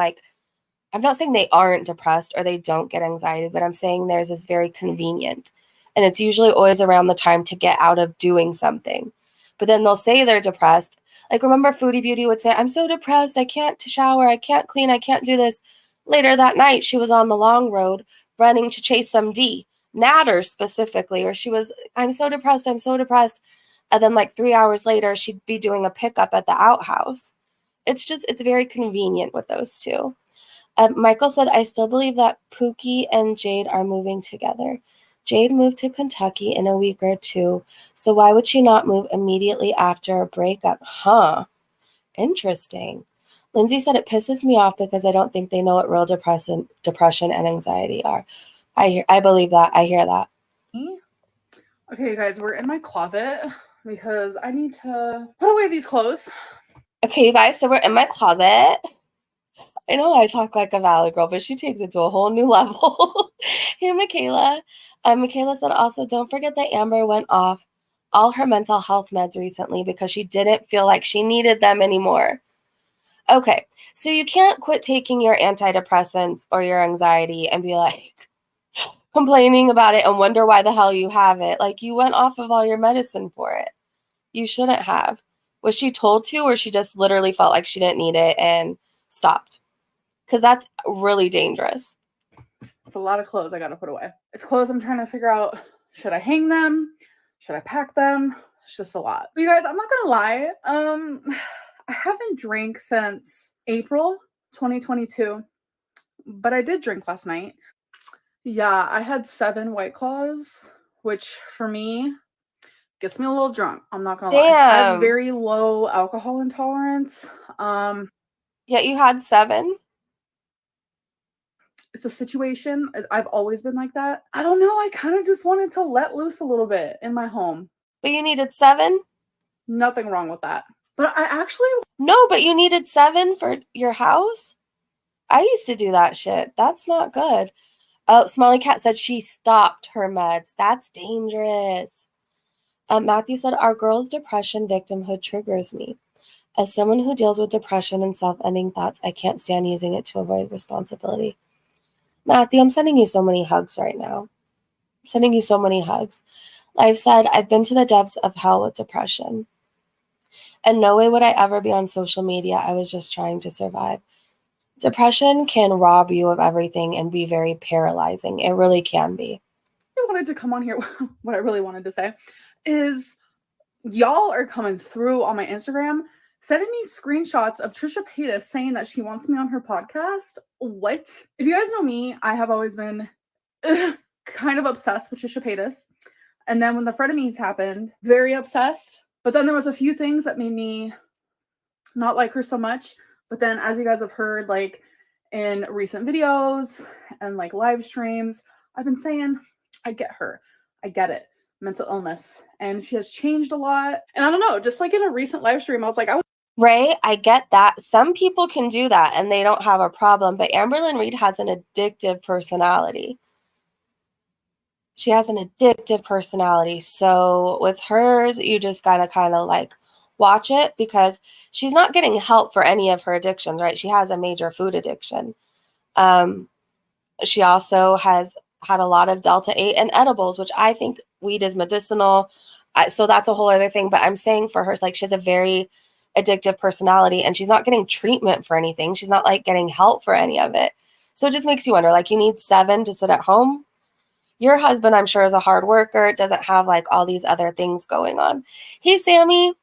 Speaker 1: they aren't depressed or they don't get anxiety, but I'm saying theirs is very convenient. And it's usually always around the time to get out of doing something. But then they'll say they're depressed. Like, remember Foodie Beauty would say, I'm so depressed. I can't shower. I can't clean. I can't do this. Later that night, she was on the long road running to chase some D, natter specifically, or she was, I'm so depressed, I'm so depressed. And then like 3 hours later, she'd be doing a pickup at the outhouse. It's very convenient with those two. Michael said, I still believe that Pookie and Jade are moving together. Jade moved to Kentucky in a week or two, so why would she not move immediately after a breakup? Huh. Interesting. Lindsay said, it pisses me off because I don't think they know what real depression and anxiety are. I believe that. I hear that.
Speaker 5: Okay, you guys, we're in my closet because I need to put away these clothes.
Speaker 1: Okay, you guys, so we're in my closet. I know I talk like a Valley girl, but she takes it to a whole new level. Hey, Michaela. Michaela said, also, don't forget that Amber went off all her mental health meds recently because she didn't feel like she needed them anymore. Okay, so you can't quit taking your antidepressants or your anxiety and be like complaining about it and wonder why the hell you have it. Like, you went off of all your medicine for it. You shouldn't have. Was she told to, or she just literally felt like she didn't need it and stopped? Because that's really dangerous.
Speaker 5: It's a lot of clothes I gotta put away. It's clothes I'm trying to figure out, should I hang them? Should I pack them? It's just a lot. But you guys, I'm not gonna lie. I haven't drank since April 2022, but I did drink last night. Yeah, I had 7 White Claws, which for me gets me a little drunk. I'm not gonna lie. I have
Speaker 1: Damn.
Speaker 5: very low alcohol intolerance.
Speaker 1: Yet you had 7?
Speaker 5: It's a situation. I've always been like that. I don't know. I kind of just wanted to let loose a little bit in my home.
Speaker 1: But you needed 7?
Speaker 5: Nothing wrong with that. But I actually...
Speaker 1: No, but you needed 7 for your house? I used to do that shit. That's not good. Oh, Smiley Cat said she stopped her meds. That's dangerous. Matthew said, our girl's depression victimhood triggers me. As someone who deals with depression and self-ending thoughts, I can't stand using it to avoid responsibility. Matthew, I'm sending you so many hugs right now. I'm sending you so many hugs. Life said, I've been to the depths of hell with depression. And no way would I ever be on social media. I was just trying to survive. Depression can rob you of everything and be very paralyzing. It really can be.
Speaker 5: I wanted to come on here. What I really wanted to say is y'all are coming through on my Instagram, sending me screenshots of Trisha Paytas saying that she wants me on her podcast. What? If you guys know me, I have always been kind of obsessed with Trisha Paytas. And then when the frenemies happened, very obsessed. But then there was a few things that made me not like her so much. But then, as you guys have heard, like in recent videos and like live streams, I've been saying, I get her. I get it. Mental illness. And she has changed a lot. And I don't know, just like in a recent live stream, I was like,
Speaker 1: Ray, I get that. Some people can do that and they don't have a problem. But Amberlynn Reid has an addictive personality. She has an addictive personality. So with hers, you just gotta kind of like watch it because she's not getting help for any of her addictions, right? She has a major food addiction. She also has had a lot of Delta 8 and edibles, which I think weed is medicinal. So that's a whole other thing. But I'm saying for her, like, she has a very addictive personality and she's not getting treatment for anything. She's not like getting help for any of it. So it just makes you wonder, like, you need 7 to sit at home. Your husband, I'm sure, is a hard worker, doesn't have like all these other things going on. Hey, Sammy.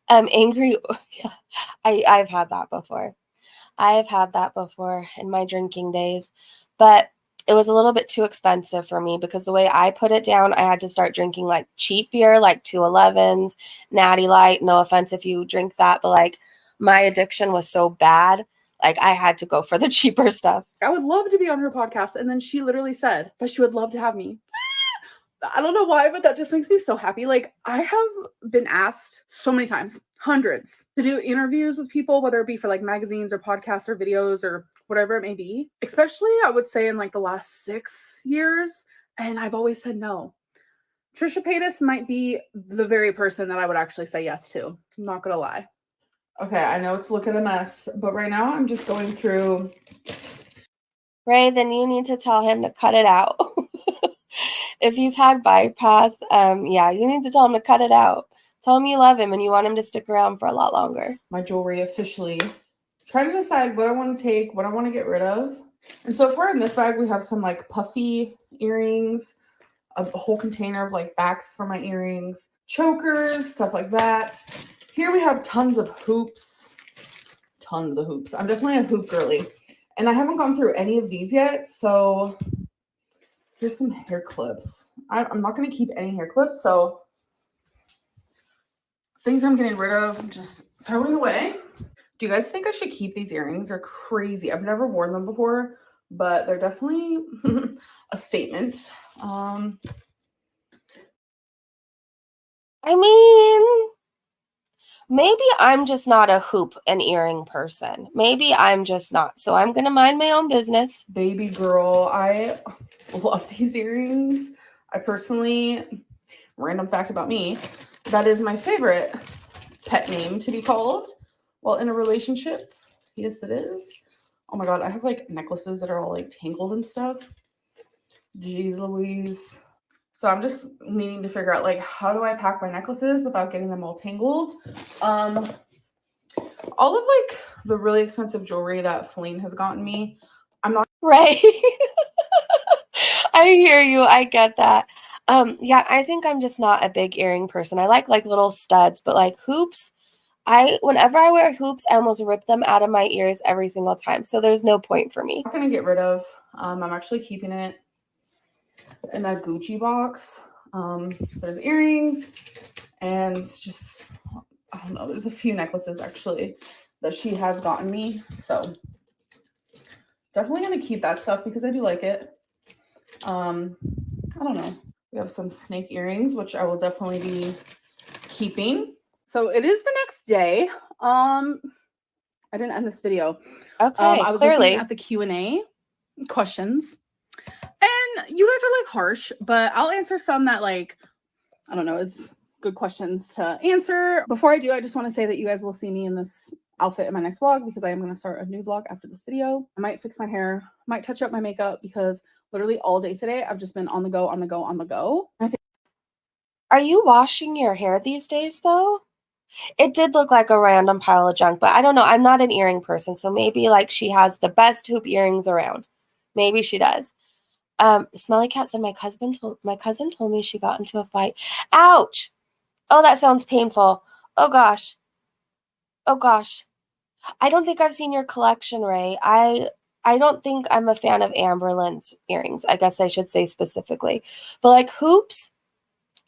Speaker 1: Angry. Yeah, I've had that before. I've had that before in my drinking days, but it was a little bit too expensive for me because the way I put it down, I had to start drinking like cheap beer, like 211s, Natty Light. No offense if you drink that, but like my addiction was so bad. Like I had to go for the cheaper stuff.
Speaker 5: I would love to be on her podcast. And then she literally said that she would love to have me. I don't know why, but that just makes me so happy. Like, I have been asked so many times, hundreds, to do interviews with people, whether it be for like magazines or podcasts or videos or whatever it may be. Especially, I would say, in like the last 6 years. And I've always said no. Trisha Paytas might be the very person that I would actually say yes to. I'm not going to lie. Okay, I know it's looking a mess, but right now I'm just going through.
Speaker 1: Ray, then you need to tell him to cut it out. If he's had bypass, yeah, you need to tell him to cut it out. Tell him you love him and you want him to stick around for a lot longer.
Speaker 5: My jewelry officially. Trying to decide what I want to take, what I want to get rid of. And so for in this bag, we have some like puffy earrings, a whole container of like backs for my earrings, chokers, stuff like that. Here we have tons of hoops. Tons of hoops. I'm definitely a hoop girly. And I haven't gone through any of these yet. So here's some hair clips. I'm not going to keep any hair clips. So things I'm getting rid of, I'm just throwing away. Do you guys think I should keep these earrings? They're crazy. I've never worn them before, but they're definitely a statement.
Speaker 1: I mean, maybe I'm just not a hoop and earring person. Maybe I'm just not. So I'm going to mind my own business.
Speaker 5: Baby girl, I love these earrings. I personally, random fact about me, that is my favorite pet name to be called while in a relationship. Yes, it is. Oh my God, I have like necklaces that are all like tangled and stuff. Jeez Louise. So I'm just needing to figure out like how do I pack my necklaces without getting them all tangled. All of like the really expensive jewelry that Feline has gotten me, I'm not
Speaker 1: Right. I hear you. I get that. Yeah, I think I'm just not a big earring person. I like little studs, but like hoops, whenever I wear hoops, I almost rip them out of my ears every single time. So there's no point for me.
Speaker 5: gonna get rid of. I'm actually keeping it in that Gucci box. There's earrings and just, I don't know, there's a few necklaces actually that she has gotten me. So definitely gonna keep that stuff because I do like it. I don't know. We have some snake earrings, which I will definitely be keeping. So it is the next day. I didn't end this video.
Speaker 1: Okay,
Speaker 5: I was
Speaker 1: clearly.
Speaker 5: looking at the Q&A questions. And you guys are like harsh, but I'll answer some that like, I don't know, is good questions to answer. Before I do, I just want to say that you guys will see me in this outfit in my next vlog because I am going to start a new vlog after this video. I might fix my hair, might touch up my makeup because literally all day today I've just been on the go, on the go, on the go.
Speaker 1: Are you washing your hair these days though? It did look like a random pile of junk, but I don't know. I'm not an earring person, so maybe like she has the best hoop earrings around. Maybe she does. Smelly Cat said my cousin told me she got into a fight. Ouch! Oh, that sounds painful. Oh gosh. Oh gosh. I don't think I've seen your collection, Ray. I don't think I'm a fan of Amberlynn's earrings. I guess I should say specifically. But like hoops,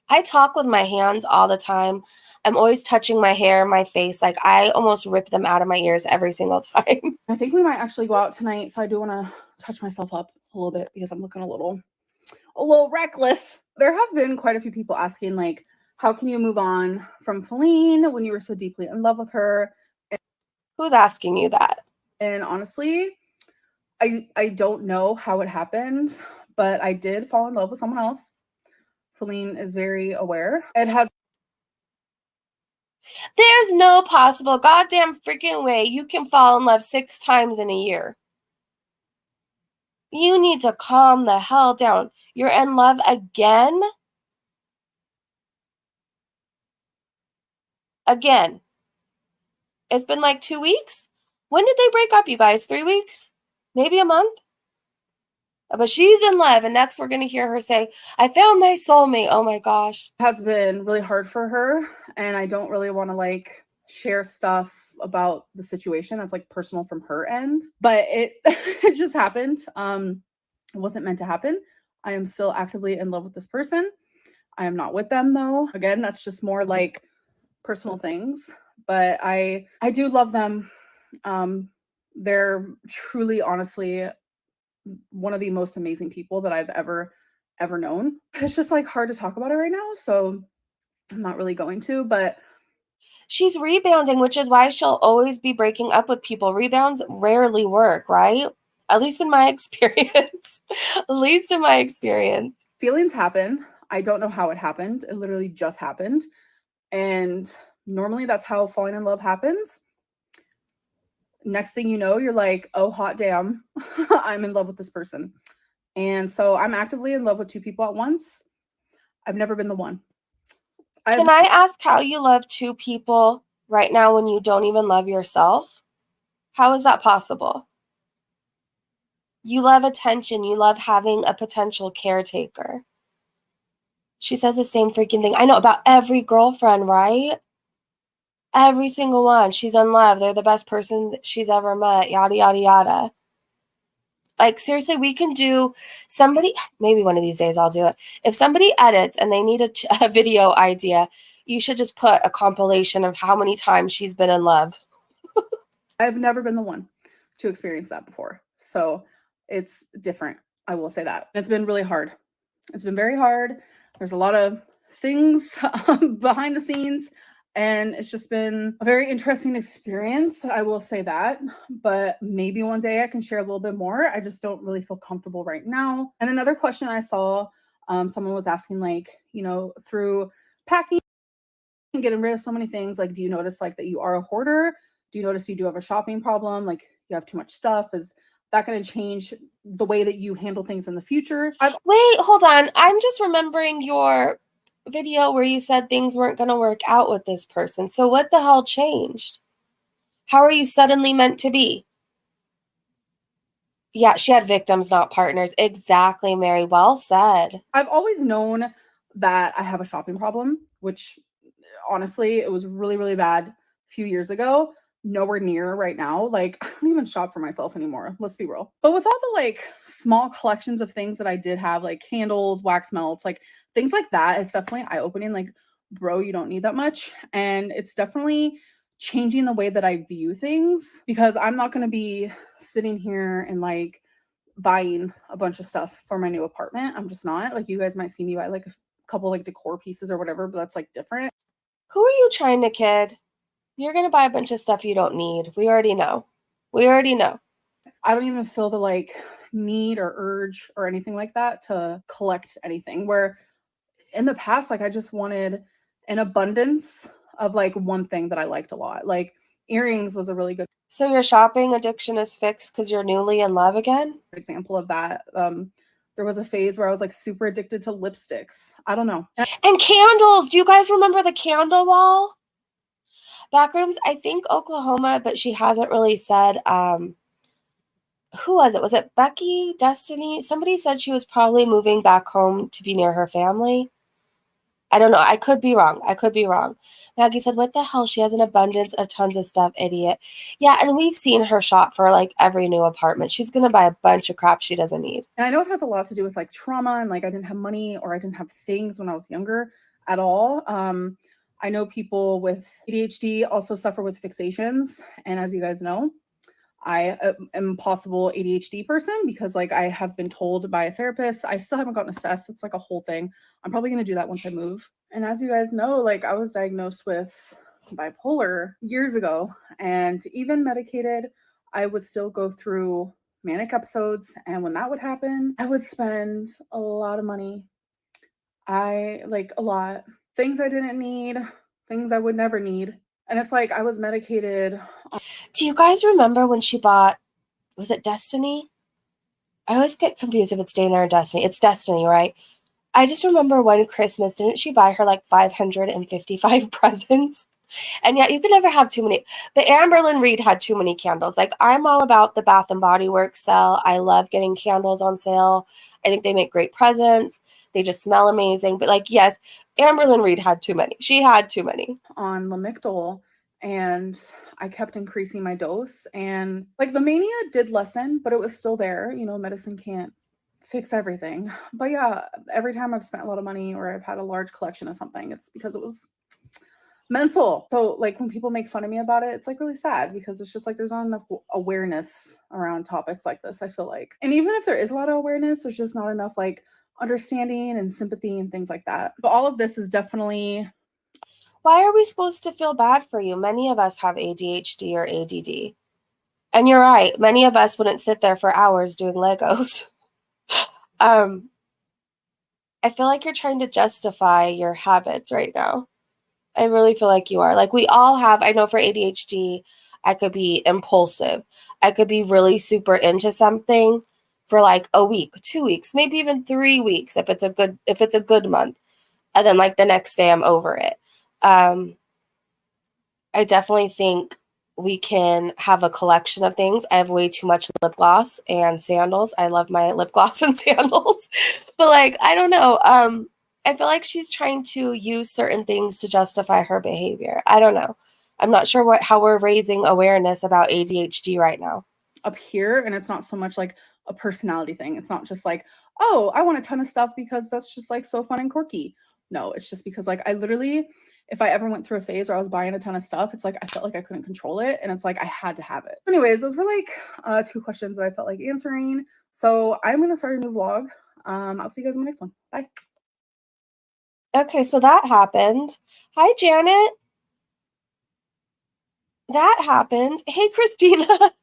Speaker 1: I talk with my hands all the time. I'm always touching my hair, my face. Like I almost rip them out of my ears every single time.
Speaker 5: I think we might actually go out tonight, so I do want to touch myself up a little bit because I'm looking a little reckless. There have been quite a few people asking like, how can you move on from Feline when you were so deeply in love with her?
Speaker 1: Who's asking you that?
Speaker 5: And honestly, I don't know how it happened, but I did fall in love with someone else. Feline is very aware. It has.
Speaker 1: There's no possible goddamn freaking way you can fall in love 6 times in a year. You need to calm the hell down. You're in love again? Again. It's been like 2 weeks? When did they break up, you guys? 3 weeks? Maybe a month? But she's in love, and next we're going to hear her say, I found my soulmate. Oh my gosh.
Speaker 5: Has been really hard for her, and I don't really want to like share stuff about the situation that's like personal from her end, but it it just happened. It wasn't meant to happen. I am still actively in love with this person. I am not with them though. Again, that's just more like personal things, but I do love them. They're truly, honestly, one of the most amazing people that I've ever known. It's just like hard to talk about it right now, so I'm not really going to, but
Speaker 1: she's rebounding, which is why she'll always be breaking up with people. Rebounds rarely work, right? At least in my experience. At least in my experience.
Speaker 5: Feelings happen. I don't know how it happened. It literally just happened. And normally that's how falling in love happens. Next thing you know, you're like, oh, hot damn, I'm in love with this person. And so I'm actively in love with 2 people at once. I've never been the one.
Speaker 1: Can I ask how you love 2 people right now when you don't even love yourself? How is that possible? You love attention. You love having a potential caretaker. She says the same freaking thing. I know about every girlfriend, right? Every single one. She's in love. They're the best person that she's ever met. Yada, yada, yada. Like, seriously, we can do somebody, maybe one of these days I'll do it. If somebody edits and they need a video idea, you should just put a compilation of how many times she's been in love.
Speaker 5: I've never been the one to experience that before. So it's different. I will say that. It's been really hard. It's been very hard. There's a lot of things behind the scenes, and it's just been a very interesting experience. I will say that, but maybe one day I can share a little bit more. I just don't really feel comfortable right now. And another question I saw, someone was asking, like, you know, through packing and getting rid of so many things, like, do you notice like that you are a hoarder? Do you notice you do have a shopping problem? Like, you have too much stuff? Is that going to change the way that you handle things in the future?
Speaker 1: Wait, hold on. I'm just remembering your video where you said things weren't going to work out with this person. So what the hell changed? How are you suddenly meant to be? Yeah, she had victims, not partners. Exactly, Mary. Well said.
Speaker 5: I've always known that I have a shopping problem, which honestly, it was really, really bad a few years ago. Nowhere near right now. Like, I don't even shop for myself anymore. Let's be real. But with all the like small collections of things that I did have, like candles, wax melts, like things like that, it's definitely eye-opening. Like, bro, you don't need that much. And it's definitely changing the way that I view things, because I'm not going to be sitting here and like buying a bunch of stuff for my new apartment. I'm just not. Like, you guys might see me buy like a couple like decor pieces or whatever, but that's like different.
Speaker 1: Who are you trying to kid? You're going to buy a bunch of stuff you don't need. We already know. We already know.
Speaker 5: I don't even feel the like need or urge or anything like that to collect anything, where in the past, like, I just wanted an abundance of like one thing that I liked a lot. Like, earrings was a really good
Speaker 1: So your shopping addiction is fixed because you're newly in love again?
Speaker 5: example of that. There was a phase where I was like super addicted to lipsticks. I don't know.
Speaker 1: And candles. Do you guys remember the candle wall? Backrooms, I think Oklahoma, but she hasn't really said, who was it? Was it Becky, Destiny? Somebody said she was probably moving back home to be near her family. I don't know. I could be wrong. I could be wrong. Maggie said, what the hell? She has an abundance of tons of stuff, idiot. Yeah, and we've seen her shop for like every new apartment. She's going to buy a bunch of crap she doesn't need.
Speaker 5: And I know it has a lot to do with like trauma, and like I didn't have money or I didn't have things when I was younger at all. I know people with ADHD also suffer with fixations. And as you guys know, I am a possible ADHD person, because like I have been told by a therapist. I still haven't gotten assessed. It's like a whole thing. I'm probably going to do that once I move. And as you guys know, like I was diagnosed with bipolar years ago, and even medicated, I would still go through manic episodes. And when that would happen, I would spend a lot of money. I like a lot. Things I didn't need, things I would never need. And it's like I was medicated.
Speaker 1: Do you guys remember when she bought, was it Destiny? I always get confused if it's Dana or Destiny. It's Destiny, right? I just remember one Christmas, didn't she buy her like 555 presents? And yet you can never have too many. But Amberlynn Reid had too many candles. Like, I'm all about the Bath and Body Works sale. I love getting candles on sale. I think they make great presents. They just smell amazing. But like, yes, Amberlynn Reid had too many. She had too many.
Speaker 5: On Lamictal, and I kept increasing my dose, and like the mania did lessen, but it was still there. You know, medicine can't fix everything. But yeah, every time I've spent a lot of money or I've had a large collection of something, it's because it was mental. So like when people make fun of me about it, it's like really sad, because it's just like there's not enough awareness around topics like this, I feel like. And even if there is a lot of awareness, there's just not enough like understanding and sympathy and things like that. But all of this is definitely.
Speaker 1: Why are we supposed to feel bad for you? Many of us have ADHD or ADD. And you're right. Many of us wouldn't sit there for hours doing Legos. I feel like you're trying to justify your habits right now. I really feel like you are. Like, we all have, I know for ADHD, I could be impulsive. I could be really super into something for like a week, 2 weeks, maybe even 3 weeks if it's a good month. And then like the next day I'm over it. I definitely think we can have a collection of things. I have way too much lip gloss and sandals. I love my lip gloss and sandals. But like, I don't know. I feel like she's trying to use certain things to justify her behavior. I don't know. I'm not sure how we're raising awareness about ADHD right now.
Speaker 5: Up here, and it's not so much like a personality thing. It's not just like, oh, I want a ton of stuff because that's just like so fun and quirky. No, it's just because like I literally, if I ever went through a phase where I was buying a ton of stuff, it's like I felt like I couldn't control it, and it's like I had to have it. Anyways, those were like 2 questions that I felt like answering. So I'm gonna start a new vlog. I'll see you guys in the next one. Bye.
Speaker 1: Okay, so that happened. Hi, Janet. That happened. Hey, Christina.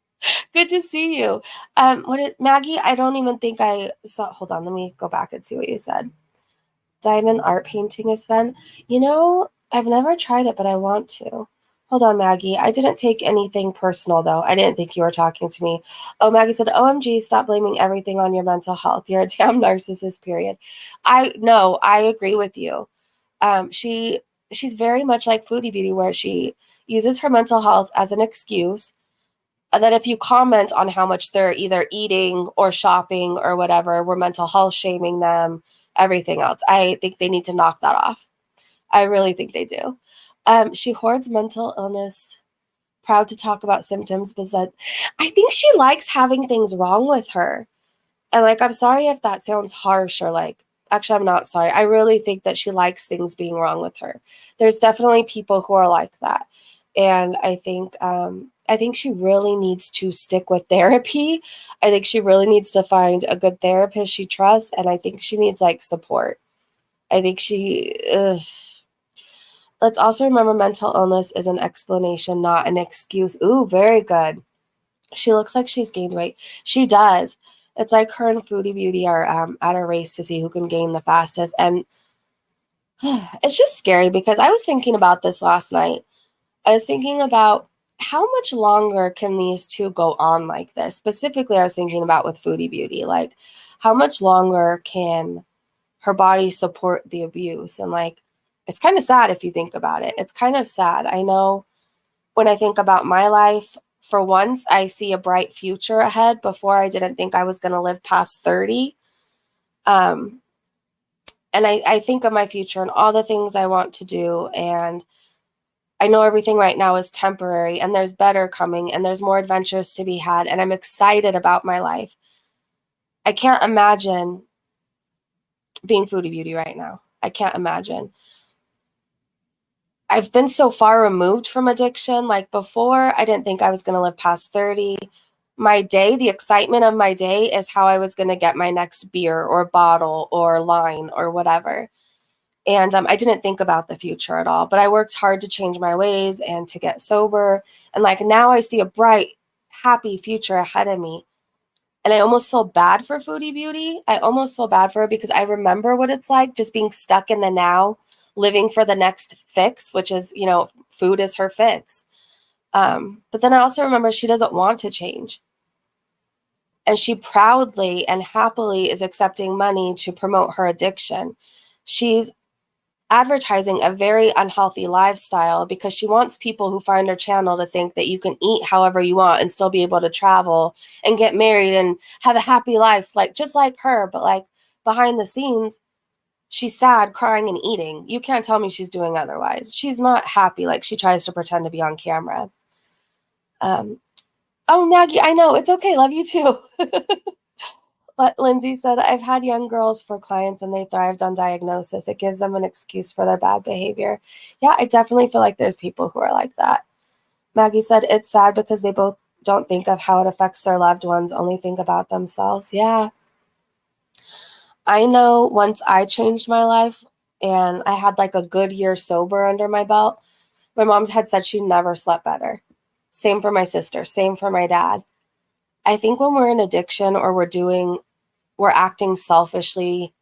Speaker 1: Good to see you. Maggie? I don't even think I saw. Hold on, let me go back and see what you said. Diamond art painting is fun. You know, I've never tried it, but I want to. Hold on, Maggie. I didn't take anything personal, though. I didn't think you were talking to me. Oh, Maggie said, OMG, stop blaming everything on your mental health. You're a damn narcissist, period. I agree with you. She's very much like Foodie Beauty, where she uses her mental health as an excuse that if you comment on how much they're either eating or shopping or whatever, we're mental health shaming them, everything else. I think they need to knock that off. I really think they do. She hoards mental illness, proud to talk about symptoms, but I think she likes having things wrong with her. And like, I'm sorry if that sounds harsh or like, actually, I'm not sorry. I really think that she likes things being wrong with her. There's definitely people who are like that. And I think she really needs to stick with therapy. I think she really needs to find a good therapist she trusts. And I think she needs like support. I think let's also remember mental illness is an explanation, not an excuse. Ooh, very good. She looks like she's gained weight. She does. It's like her and Foodie Beauty are at a race to see who can gain the fastest. And it's just scary because I was thinking about this last night. I was thinking about how much longer can these two go on like this? Specifically, I was thinking about with Foodie Beauty, like how much longer can her body support the abuse? And like, it's kind of sad if you think about it. It's kind of sad. I know when I think about my life, for once, I see a bright future ahead. Before, I didn't think I was going to live past 30. And I think of my future and all the things I want to do. And I know everything right now is temporary and there's better coming and there's more adventures to be had. And I'm excited about my life. I can't imagine being Foodie Beauty right now. I can't imagine. I've been so far removed from addiction. Like before, I didn't think I was going to live past 30. My day, the excitement of my day is how I was going to get my next beer or bottle or line or whatever. And I didn't think about the future at all, but I worked hard to change my ways and to get sober. And like now I see a bright, happy future ahead of me. And I almost feel bad for Foodie Beauty. I almost feel bad for her because I remember what it's like just being stuck in the now, living for the next fix, which is, you know, food is her fix. But then I also remember she doesn't want to change. And she proudly and happily is accepting money to promote her addiction. She's advertising a very unhealthy lifestyle because she wants people who find her channel to think that you can eat however you want and still be able to travel and get married and have a happy life, like just like her. But like behind the scenes, she's sad, crying, and eating. You can't tell me she's doing otherwise. She's not happy like she tries to pretend to be on camera. Oh, Maggie, I know. It's okay. Love you too. But Lindsay said, I've had young girls for clients and they thrived on diagnosis. It gives them an excuse for their bad behavior. Yeah, I definitely feel like there's people who are like that. Maggie said, it's sad because they both don't think of how it affects their loved ones, only think about themselves. Yeah. I know once I changed my life and I had like a good year sober under my belt, my mom had said she never slept better. Same for my sister, same for my dad. I think when we're in addiction or we're acting selfishly,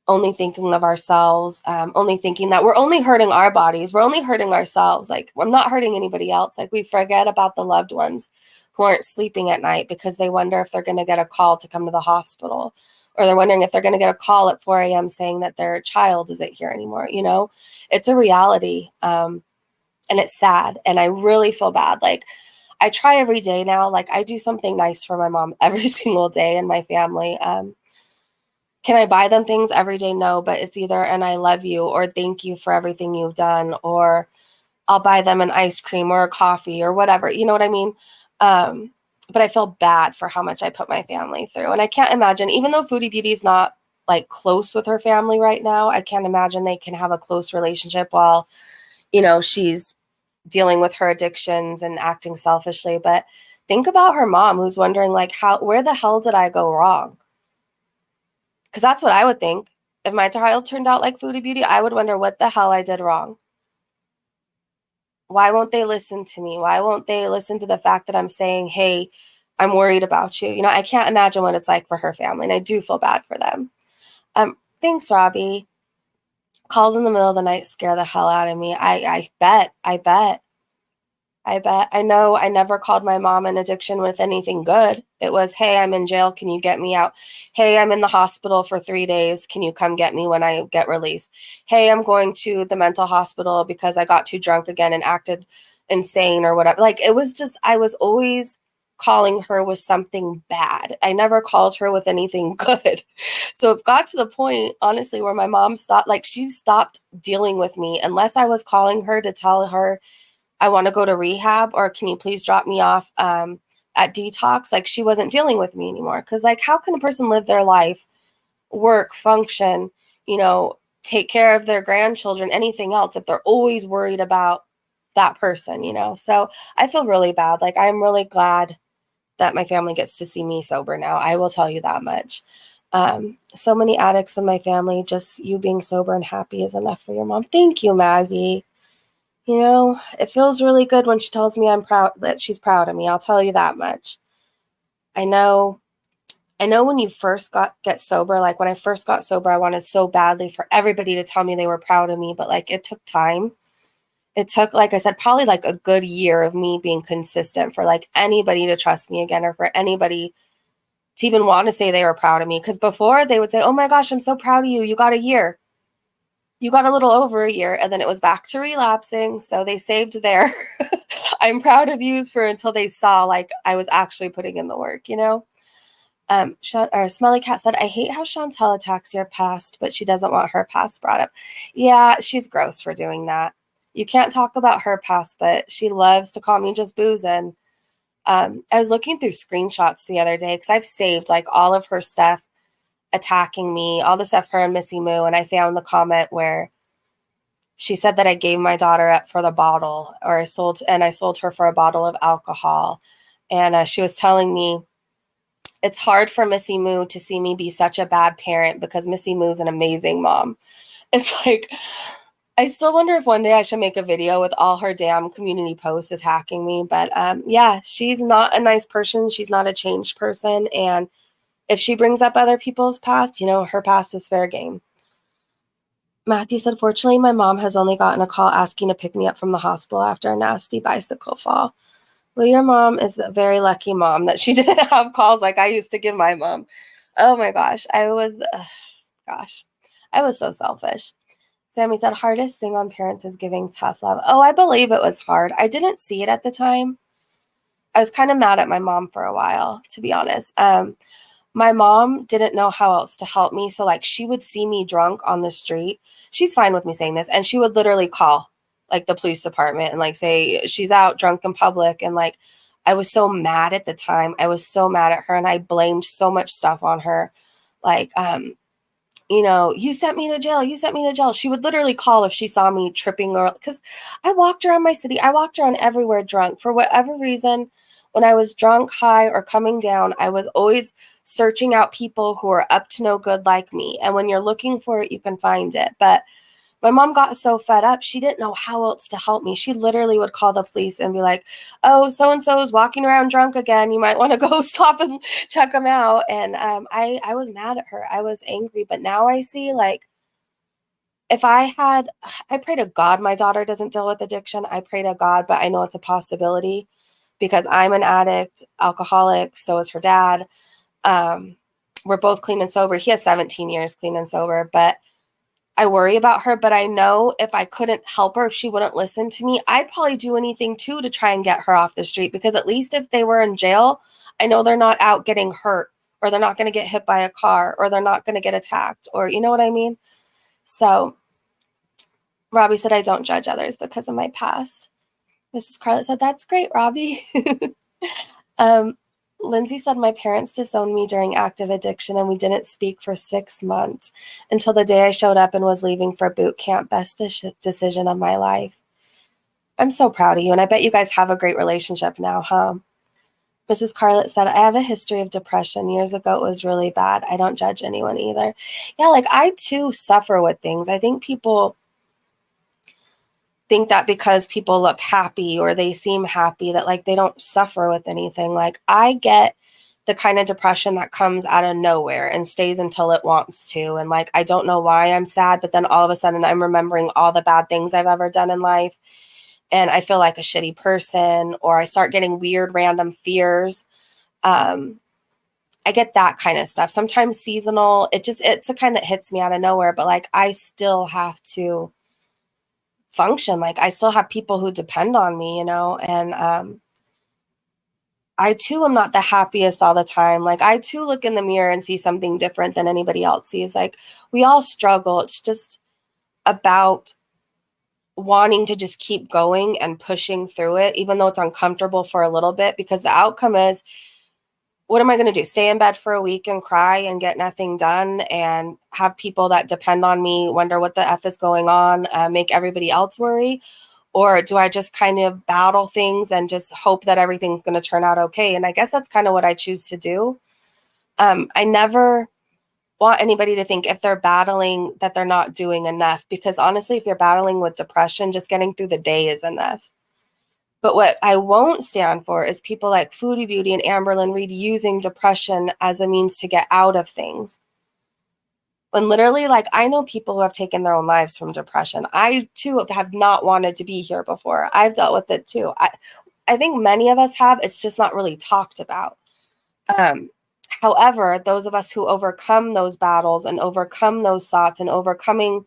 Speaker 1: only thinking of ourselves, only thinking that we're only hurting our bodies, we're only hurting ourselves. Like, I'm not hurting anybody else. Like, we forget about the loved ones who aren't sleeping at night because they wonder if they're going to get a call to come to the hospital, or they're wondering if they're going to get a call at 4 a.m. saying that their child isn't here anymore. You know, it's a reality. And it's sad. And I really feel bad. Like, I try every day now. Like, I do something nice for my mom every single day and my family. Can I buy them things every day? No, but it's either and I love you or thank you for everything you've done, or I'll buy them an ice cream or a coffee or whatever. You know what I mean? But I feel bad for how much I put my family through. And I can't imagine, even though Foodie Beauty is not like close with her family right now, I can't imagine they can have a close relationship while, she's dealing with her addictions and acting selfishly. But think about her mom who's wondering like, where the hell did I go wrong? Because that's what I would think. If my child turned out like Foodie Beauty, I would wonder what the hell I did wrong. Why won't they listen to me? Why won't they listen to the fact that I'm saying, hey, I'm worried about you? I can't imagine what it's like for her family, and I do feel bad for them. Thanks, Robbie. Calls in the middle of the night scare the hell out of me. I bet. I know I never called my mom an addiction with anything good. It was, hey, I'm in jail. Can you get me out? Hey, I'm in the hospital for 3 days. Can you come get me when I get released? Hey, I'm going to the mental hospital because I got too drunk again and acted insane or whatever. Like, it was just, I was always calling her with something bad. I never called her with anything good. So it got to the point, honestly, where my mom stopped, like, she stopped dealing with me unless I was calling her to tell her, I want to go to rehab, or can you please drop me off at detox? Like, she wasn't dealing with me anymore. Because, like, how can a person live their life, work, function, take care of their grandchildren, anything else, if they're always worried about that person, So I feel really bad. Like, I'm really glad that my family gets to see me sober now. I will tell you that much. So many addicts in my family, just you being sober and happy is enough for your mom. Thank you, Mazzy. It feels really good when she tells me that she's proud of me. I'll tell you that much. I know when you first get sober, like when I first got sober, I wanted so badly for everybody to tell me they were proud of me, but like it took time. It took, like I said, probably like a good year of me being consistent for like anybody to trust me again, or for anybody to even want to say they were proud of me. Because before they would say, oh my gosh, I'm so proud of you. You got a year. You got a little over a year, and then it was back to relapsing. So they saved their I'm proud of yous for until they saw like I was actually putting in the work, Smelly Cat said, I hate how Chantel attacks your past, but she doesn't want her past brought up. Yeah, she's gross for doing that. You can't talk about her past, but she loves to call me just boozing. I was looking through screenshots the other day because I've saved like all of her stuff attacking me, all the stuff her and Missy Moo, and I found the comment where she said that I gave my daughter up for the bottle, or I sold her for a bottle of alcohol. And she was telling me it's hard for Missy Moo to see me be such a bad parent because Missy Moo's an amazing mom. It's like, I still wonder if one day I should make a video with all her damn community posts attacking me. But yeah, she's not a nice person. She's not a changed person. And if she brings up other people's past, her past is fair game. Matthew said, fortunately, my mom has only gotten a call asking to pick me up from the hospital after a nasty bicycle fall. Well, your mom is a very lucky mom that she didn't have calls like I used to give my mom. Oh my gosh. I was so selfish. Sammy said, hardest thing on parents is giving tough love. Oh, I believe it was hard. I didn't see it at the time. I was kind of mad at my mom for a while, to be honest. My mom didn't know how else to help me. So like she would see me drunk on the street. She's fine with me saying this. And she would literally call like the police department and like say she's out drunk in public. And like, I was so mad at the time. I was so mad at her and I blamed so much stuff on her. Like, you sent me to jail. You sent me to jail. She would literally call if she saw me tripping, or because I walked around my city. I walked around everywhere drunk for whatever reason. When I was drunk, high, or coming down, I was always searching out people who are up to no good like me. And when you're looking for it, you can find it. But my mom got so fed up, she didn't know how else to help me. She literally would call the police and be like, oh, so-and-so is walking around drunk again. You might want to go stop and check them out. And I was mad at her. I was angry. But now I see, like, I pray to God my daughter doesn't deal with addiction. I pray to God, but I know it's a possibility because I'm an addict, alcoholic. So is her dad. We're both clean and sober. He has 17 years clean and sober, but I worry about her, but I know if I couldn't help her, if she wouldn't listen to me, I'd probably do anything too to try and get her off the street, because at least if they were in jail, I know they're not out getting hurt, or they're not going to get hit by a car, or they're not going to get attacked, or you know what I mean? So Robbie said, I don't judge others because of my past. Mrs. Scarlett said, that's great, Robbie. Lindsay said, my parents disowned me during active addiction and we didn't speak for 6 months until the day I showed up and was leaving for boot camp. Best decision of my life. I'm so proud of you, and I bet you guys have a great relationship now, huh? Mrs. Scarlett said, I have a history of depression. Years ago, it was really bad. I don't judge anyone either. Yeah, like I too suffer with things. I think people think that because people look happy or they seem happy that like they don't suffer with anything. Like I get the kind of depression that comes out of nowhere and stays until it wants to. And like, I don't know why I'm sad, but then all of a sudden I'm remembering all the bad things I've ever done in life. And I feel like a shitty person, or I start getting weird, random fears. I get that kind of stuff. Sometimes seasonal, it's the kind that hits me out of nowhere, but like, I still have to function. Like I still have people who depend on me, and I too am not the happiest all the time. Like I too look in the mirror and see something different than anybody else sees. Like we all struggle. It's just about wanting to just keep going and pushing through it, even though it's uncomfortable for a little bit, because the outcome is, what am I going to do? Stay in bed for a week and cry and get nothing done and have people that depend on me wonder what the F is going on, make everybody else worry? Or do I just kind of battle things and just hope that everything's going to turn out okay? And I guess that's kind of what I choose to do. I never want anybody to think if they're battling that they're not doing enough, because honestly, if you're battling with depression, just getting through the day is enough. But what I won't stand for is people like Foodie Beauty and Amberlynn Reid using depression as a means to get out of things. When literally, like, I know people who have taken their own lives from depression. I, too, have not wanted to be here before. I've dealt with it, too. I think many of us have. It's just not really talked about. However, those of us who overcome those battles and overcome those thoughts and overcoming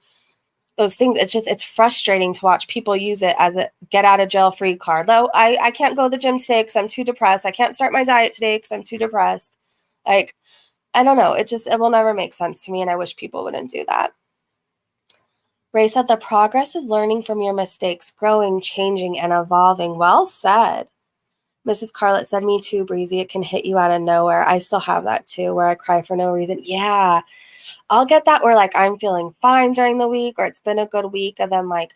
Speaker 1: those things, it's frustrating to watch people use it as a get out of jail free card. Though I can't go to the gym today because I'm too depressed. I can't start my diet today because I'm too depressed. Like, I don't know. It will never make sense to me, and I wish people wouldn't do that. Ray said, the progress is learning from your mistakes, growing, changing, and evolving. Well said. Mrs. Scarlett said, me too, Breezy. It can hit you out of nowhere. I still have that too, where I cry for no reason. Yeah, I'll get that where like I'm feeling fine during the week, or it's been a good week, and then like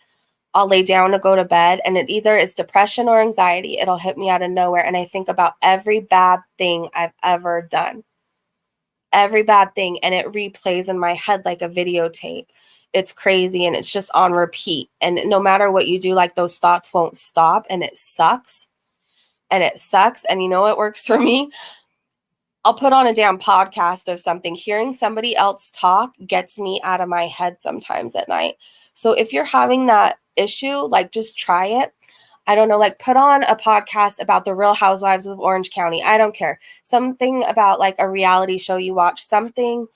Speaker 1: I'll lay down to go to bed, and it either is depression or anxiety. It'll hit me out of nowhere, and I think about every bad thing I've ever done. Every bad thing, and it replays in my head like a videotape. It's crazy, and it's just on repeat. And no matter what you do, like those thoughts won't stop, and it sucks. And it sucks. And you know what works for me? I'll put on a damn podcast of something. Hearing somebody else talk gets me out of my head sometimes at night. So if you're having that issue, like just try it. I don't know, like put on a podcast about the Real Housewives of Orange County. I don't care. Something about like a reality show you watch, something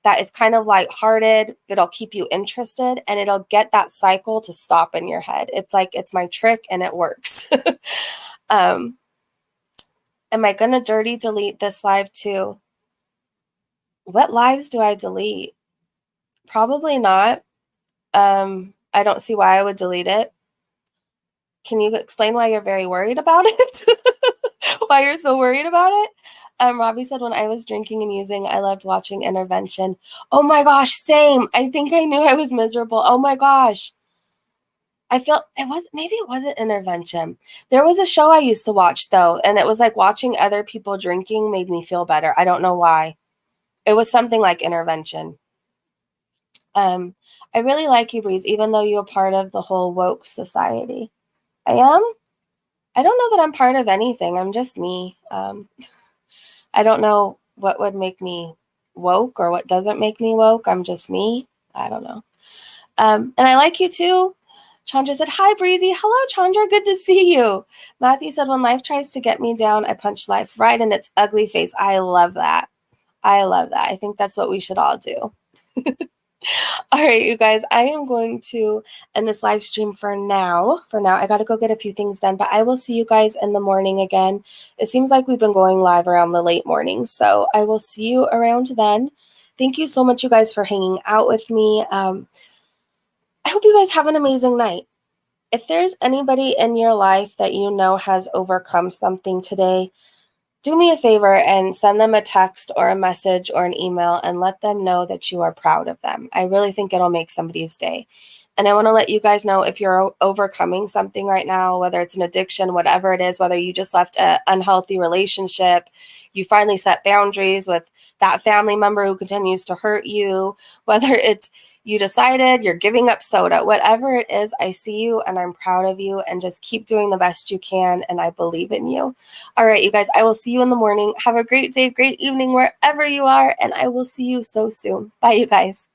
Speaker 1: that is kind of lighthearted, but it'll keep you interested, and it'll get that cycle to stop in your head. It's like, it's my trick and it works. Am I going to dirty delete this live too? What lives do I delete? Probably not. I don't see why I would delete it. Can you explain why you're very worried about it? Why you're so worried about it? Robbie said, when I was drinking and using, I loved watching Intervention. Oh my gosh, same. I think I knew I was miserable. Oh my gosh. I felt maybe it wasn't Intervention. There was a show I used to watch though, and it was like watching other people drinking made me feel better. I don't know why. It was something like Intervention. I really like you, Breeze, even though you're part of the whole woke society. I am? I don't know that I'm part of anything. I'm just me. I don't know what would make me woke or what doesn't make me woke. I'm just me. I don't know. And I like you too. Chandra said, hi, Breezy. Hello, Chandra. Good to see you. Matthew said, when life tries to get me down, I punch life right in its ugly face. I love that. I love that. I think that's what we should all do. All right, you guys, I am going to end this live stream for now. I got to go get a few things done, but I will see you guys in the morning again. It seems like we've been going live around the late morning, so I will see you around then. Thank you so much, you guys, for hanging out with me. I hope you guys have an amazing night. If there's anybody in your life that you know has overcome something today, do me a favor and send them a text or a message or an email and let them know that you are proud of them. I really think it'll make somebody's day. And I want to let you guys know, if you're overcoming something right now, whether it's an addiction, whatever it is, whether you just left an unhealthy relationship, you finally set boundaries with that family member who continues to hurt you, whether it's you decided you're giving up soda, whatever it is, I see you and I'm proud of you, and just keep doing the best you can. And I believe in you. All right, you guys, I will see you in the morning. Have a great day, great evening, wherever you are. And I will see you so soon. Bye, you guys.